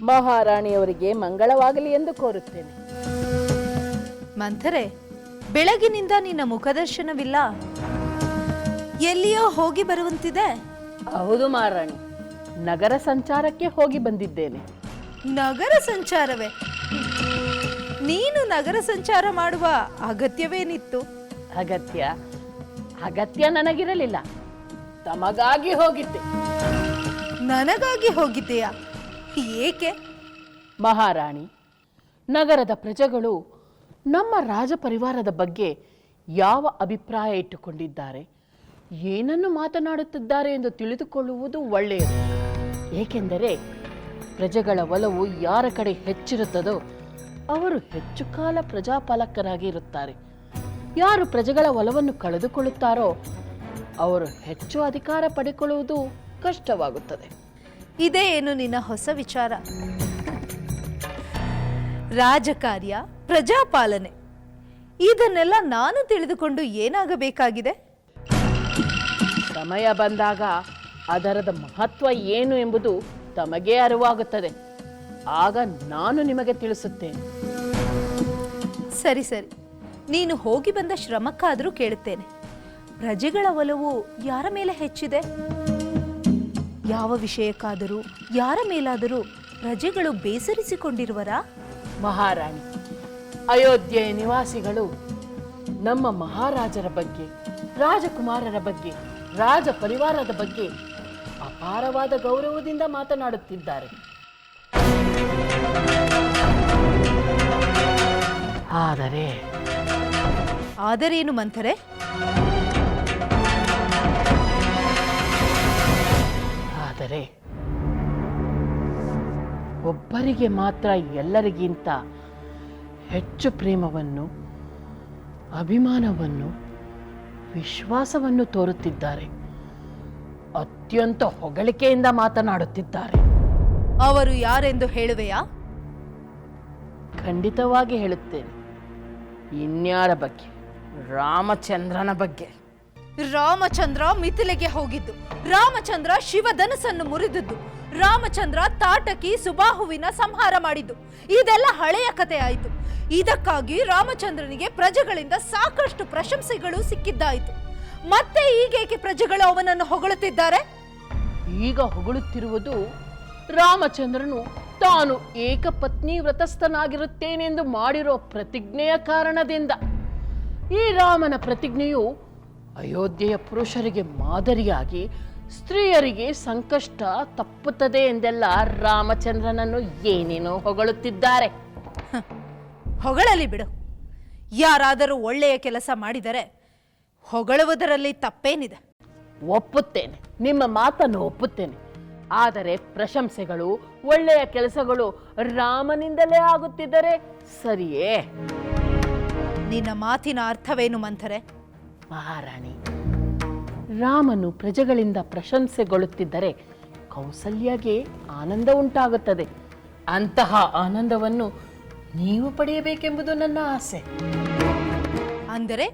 ಮಹಾರಾಣಿಯವರಿಗೆ ಮಂಗಳವಾಗಲಿ ಎಂದು ಕೋರುತ್ತೇನೆ. ಮಂಥರೆ, ಬೆಳಗಿನಿಂದ ನಿನ್ನ ಮುಖದರ್ಶನವಿಲ್ಲ. ಎಲ್ಲಿಯೋ ಹೋಗಿ ಬರುವಂತಿದೆ. ಹೌದು ಮಹಾರಾಣಿ, ನಗರ ಸಂಚಾರಕ್ಕೆ ಹೋಗಿ ಬಂದಿದ್ದೇನೆ. ನಗರ ಸಂಚಾರವೇ? ನೀನು ನಗರ ಸಂಚಾರ ಮಾಡುವ ಅಗತ್ಯವೇನಿತ್ತು? ಅಗತ್ಯ ನನಗಿರಲಿಲ್ಲ. ತಮಗಾಗಿ ಹೋಗಿದ್ದೆ. ನನಗಾಗಿ ಹೋಗಿದ್ದೆಯಾ? ಏಕೆ? ಮಹಾರಾಣಿ, ನಗರದ ಪ್ರಜೆಗಳು ನಮ್ಮ ರಾಜ ಪರಿವಾರದ ಬಗ್ಗೆ ಯಾವ ಅಭಿಪ್ರಾಯ ಇಟ್ಟುಕೊಂಡಿದ್ದಾರೆ, ಏನನ್ನು ಮಾತನಾಡುತ್ತಿದ್ದಾರೆ ಎಂದು ತಿಳಿದುಕೊಳ್ಳುವುದು ಒಳ್ಳೆಯದು. ಏಕೆಂದರೆ ಪ್ರಜೆಗಳ ಒಲವು ಯಾರ ಕಡೆ ಹೆಚ್ಚಿರುತ್ತದೋ ಅವರು ಹೆಚ್ಚು ಕಾಲ ಪ್ರಜಾಪಾಲಕರಾಗಿ ಇರುತ್ತಾರೆ. ಯಾರು ಪ್ರಜೆಗಳ ಒಲವನ್ನು ಕಳೆದುಕೊಳ್ಳುತ್ತಾರೋ ಅವರು ಹೆಚ್ಚು ಅಧಿಕಾರ ಪಡೆದುಕೊಳ್ಳುವುದು ಕಷ್ಟವಾಗುತ್ತದೆ. ಇದೇ ಏನು ನಿನ್ನ ಹೊಸ ವಿಚಾರ? ರಾಜಕಾರ್ಯ, ಪ್ರಜಾಪಾಲನೆ, ಇದನ್ನೆಲ್ಲ ನಾನು ತಿಳಿದುಕೊಂಡು ಏನಾಗಬೇಕಾಗಿದೆ? ಸಮಯ ಬಂದಾಗ ಅದರದ ಮಹತ್ವ ಏನು ಎಂಬುದು ತಮಗೇ ಅರಿವಾಗುತ್ತದೆ. ಆಗ ನಾನು ನಿಮಗೆ ತಿಳಿಸುತ್ತೇನೆ. ಸರಿ ಸರಿ, ನೀನು ಹೋಗಿ ಬಂದ ಶ್ರಮಕ್ಕಾದರೂ ಕೇಳುತ್ತೇನೆ. ಪ್ರಜೆಗಳ ಒಲವು ಯಾರ ಮೇಲೆ ಹೆಚ್ಚಿದೆ? ಯಾವ ವಿಷಯಕ್ಕಾದರೂ ಯಾರ ಮೇಲಾದರೂ ಪ್ರಜೆಗಳು ಬೇಸರಿಸಿಕೊಂಡಿರುವರಾ? ಮಹಾರಾಣಿ, ಅಯೋಧ್ಯೆಯ ನಿವಾಸಿಗಳು ನಮ್ಮ ಮಹಾರಾಜರ ಬಗ್ಗೆ, ರಾಜಕುಮಾರರ ಬಗ್ಗೆ, ರಾಜ ಪರಿವಾರದ ಬಗ್ಗೆ ಅಪಾರವಾದ ಗೌರವದಿಂದ ಮಾತನಾಡುತ್ತಿದ್ದಾರೆ. ಆದರೇನು ಮಂಥರೆ? ಆದರೆ ಒಬ್ಬರಿಗೆ ಮಾತ್ರ ಎಲ್ಲರಿಗಿಂತ ಹೆಚ್ಚು ಪ್ರೇಮವನ್ನು, ಅಭಿಮಾನವನ್ನು, ವಿಶ್ವಾಸವನ್ನು ತೋರುತ್ತಿದ್ದಾರೆ. ಅತ್ಯಂತ ಹೊಗಳಿಕೆಯಿಂದ ಮಾತನಾಡುತ್ತಿದ್ದಾರೆ. ಅವರು ಯಾರೆಂದು ಹೇಳುವೆಯಾ? ಖಂಡಿತವಾಗಿ ಹೇಳುತ್ತೇನೆ. ಇನ್ಯಾರ ಬಗ್ಗೆ? ರಾಮಚಂದ್ರನ ಬಗ್ಗೆ. ರಾಮಚಂದ್ರ ಮಿಥಿಲೆಗೆ ಹೋಗಿದ್ದು, ರಾಮಚಂದ್ರ ಶಿವಧನಸ್ಸನ್ನು ಮುರಿದಿದ್ದು, ರಾಮಚಂದ್ರ ತಾಟಕಿ ಸುಬಾಹುವಿನ ಸಂಹಾರ ಮಾಡಿದ್ದು, ಇದೆಲ್ಲ ಹಳೆಯ ಕಥೆ ಆಯಿತು. ಇದಕ್ಕಾಗಿ ರಾಮಚಂದ್ರನಿಗೆ ಪ್ರಜೆಗಳಿಂದ ಸಾಕಷ್ಟು ಪ್ರಶಂಸೆಗಳು ಸಿಕ್ಕಿದ್ದಾಯಿತು. ಮತ್ತೆ ಈಗೇಕೆ ಪ್ರಜೆಗಳು ಅವನನ್ನು ಹೊಗಳುತ್ತಿದ್ದಾರೆ? ಈಗ ಹೊಗಳುತ್ತಿರುವುದು ರಾಮಚಂದ್ರನು ತಾನು ಏಕಪತ್ನಿ ವ್ರತಸ್ಥನಾಗಿರುತ್ತೇನೆಂದು ಮಾಡಿರೋ ಪ್ರತಿಜ್ಞೆಯ ಕಾರಣದಿಂದ. ಈ ರಾಮನ ಪ್ರತಿಜ್ಞೆಯು ಅಯೋಧ್ಯೆಯ ಪುರುಷರಿಗೆ ಮಾದರಿಯಾಗಿ ಸ್ತ್ರೀಯರಿಗೆ ಸಂಕಷ್ಟ ತಪ್ಪುತ್ತದೆ ಎಂದೆಲ್ಲ ರಾಮಚಂದ್ರನನ್ನು ಏನೇನೋ ಹೊಗಳುತ್ತಿದ್ದಾರೆ. ಹೊಗಳಲಿ ಬಿಡು. ಯಾರಾದರೂ ಒಳ್ಳೆಯ ಕೆಲಸ ಮಾಡಿದರೆ ಹೊಗಳುವುದರಲ್ಲಿ ತಪ್ಪೇನಿದೆ? ಒಪ್ಪುತ್ತೇನೆ, ನಿಮ್ಮ ಮಾತನ್ನು ಒಪ್ಪುತ್ತೇನೆ. ಆದರೆ ಪ್ರಶಂಸೆಗಳು, ಒಳ್ಳೆಯ ಕೆಲಸಗಳು ರಾಮನಿಂದಲೇ ಆಗುತ್ತಿದ್ದರೆ ಸರಿಯೇ? ನಿನ್ನ ಮಾತಿನ ಅರ್ಥವೇನು ಮಂಥರೆ? ಮಹಾರಾಣಿ, ರಾಮನು ಪ್ರಜೆಗಳಿಂದ ಪ್ರಶಂಸೆಗೊಳ್ಳುತ್ತಿದ್ದರೆ ಕೌಸಲ್ಯಗೆ ಆನಂದ ಉಂಟಾಗುತ್ತದೆ. ಅಂತಹ ಆನಂದವನ್ನು ನೀವು ಪಡೆಯಬೇಕೆಂಬುದು ನನ್ನ ಆಸೆ. ಅಂದರೆ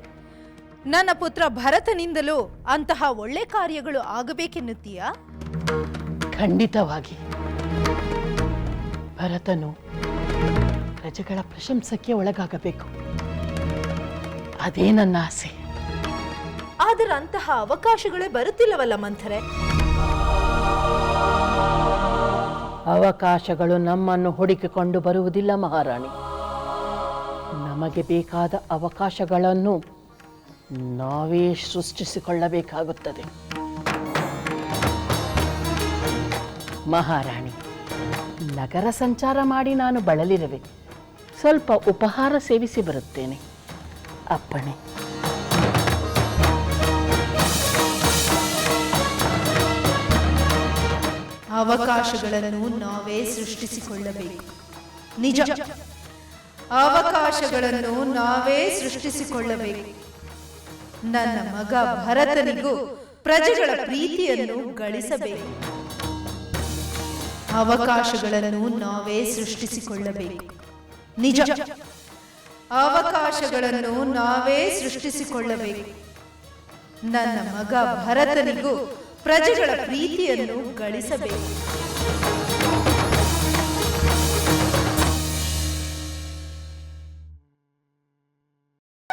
ನನ್ನ ಪುತ್ರ ಭರತನಿಂದಲೂ ಅಂತಹ ಒಳ್ಳೆ ಕಾರ್ಯಗಳು ಆಗಬೇಕೆನ್ನುತ್ತೀಯಾ? ಖಂಡಿತವಾಗಿ. ಭರತನು ಪ್ರಜೆಗಳ ಪ್ರಶಂಸಕ್ಕೆ ಒಳಗಾಗಬೇಕು, ಅದೇ ನನ್ನ ಆಸೆ. ಆದರೆ ಅಂತಹ ಅವಕಾಶಗಳೇ ಬರುತ್ತಿಲ್ಲವಲ್ಲ ಮಂಥರೆ? ಅವಕಾಶಗಳು ನಮ್ಮನ್ನು ಹುಡುಕಿಕೊಂಡು ಬರುವುದಿಲ್ಲ ಮಹಾರಾಣಿ. ನಮಗೆ ಬೇಕಾದ ಅವಕಾಶಗಳನ್ನು ನಾವೇ ಸೃಷ್ಟಿಸಿಕೊಳ್ಳಬೇಕಾಗುತ್ತದೆ. ಮಹಾರಾಣಿ, ನಗರ ಸಂಚಾರ ಮಾಡಿ ನಾನು ಬಳಲಿರುವೆ. ಸ್ವಲ್ಪ ಉಪಹಾರ ಸೇವಿಸಿ ಬರುತ್ತೇನೆ. ಅಪ್ಪಣೆ. ಅವಕಾಶಗಳನ್ನು ನಾವೇ ಸೃಷ್ಟಿಸಿಕೊಳ್ಳಬೇಕು. ನಿಜ, ಅವಕಾಶಗಳನ್ನು ನಾವೇ ಸೃಷ್ಟಿಸಿಕೊಳ್ಳಬೇಕು. ನನ್ನ ಮಗ ಭರತನಿಗೂ ಪ್ರಜೆಗಳ ಪ್ರೀತಿಯನ್ನು ಗಳಿಸಬೇಕು. ಅವಕಾಶಗಳನ್ನು ನಾವೇ ಸೃಷ್ಟಿಸಿಕೊಳ್ಳಬೇಕು. ನಿಜ, ಅವಕಾಶಗಳನ್ನು ನಾವೇ ಸೃಷ್ಟಿಸಿಕೊಳ್ಳಬೇಕು. ನನ್ನ ಮಗ ಭರತನಿಗೂ ಪ್ರಜೆಗಳ ಪ್ರೀತಿಯನ್ನು ಗಳಿಸಬೇಕು.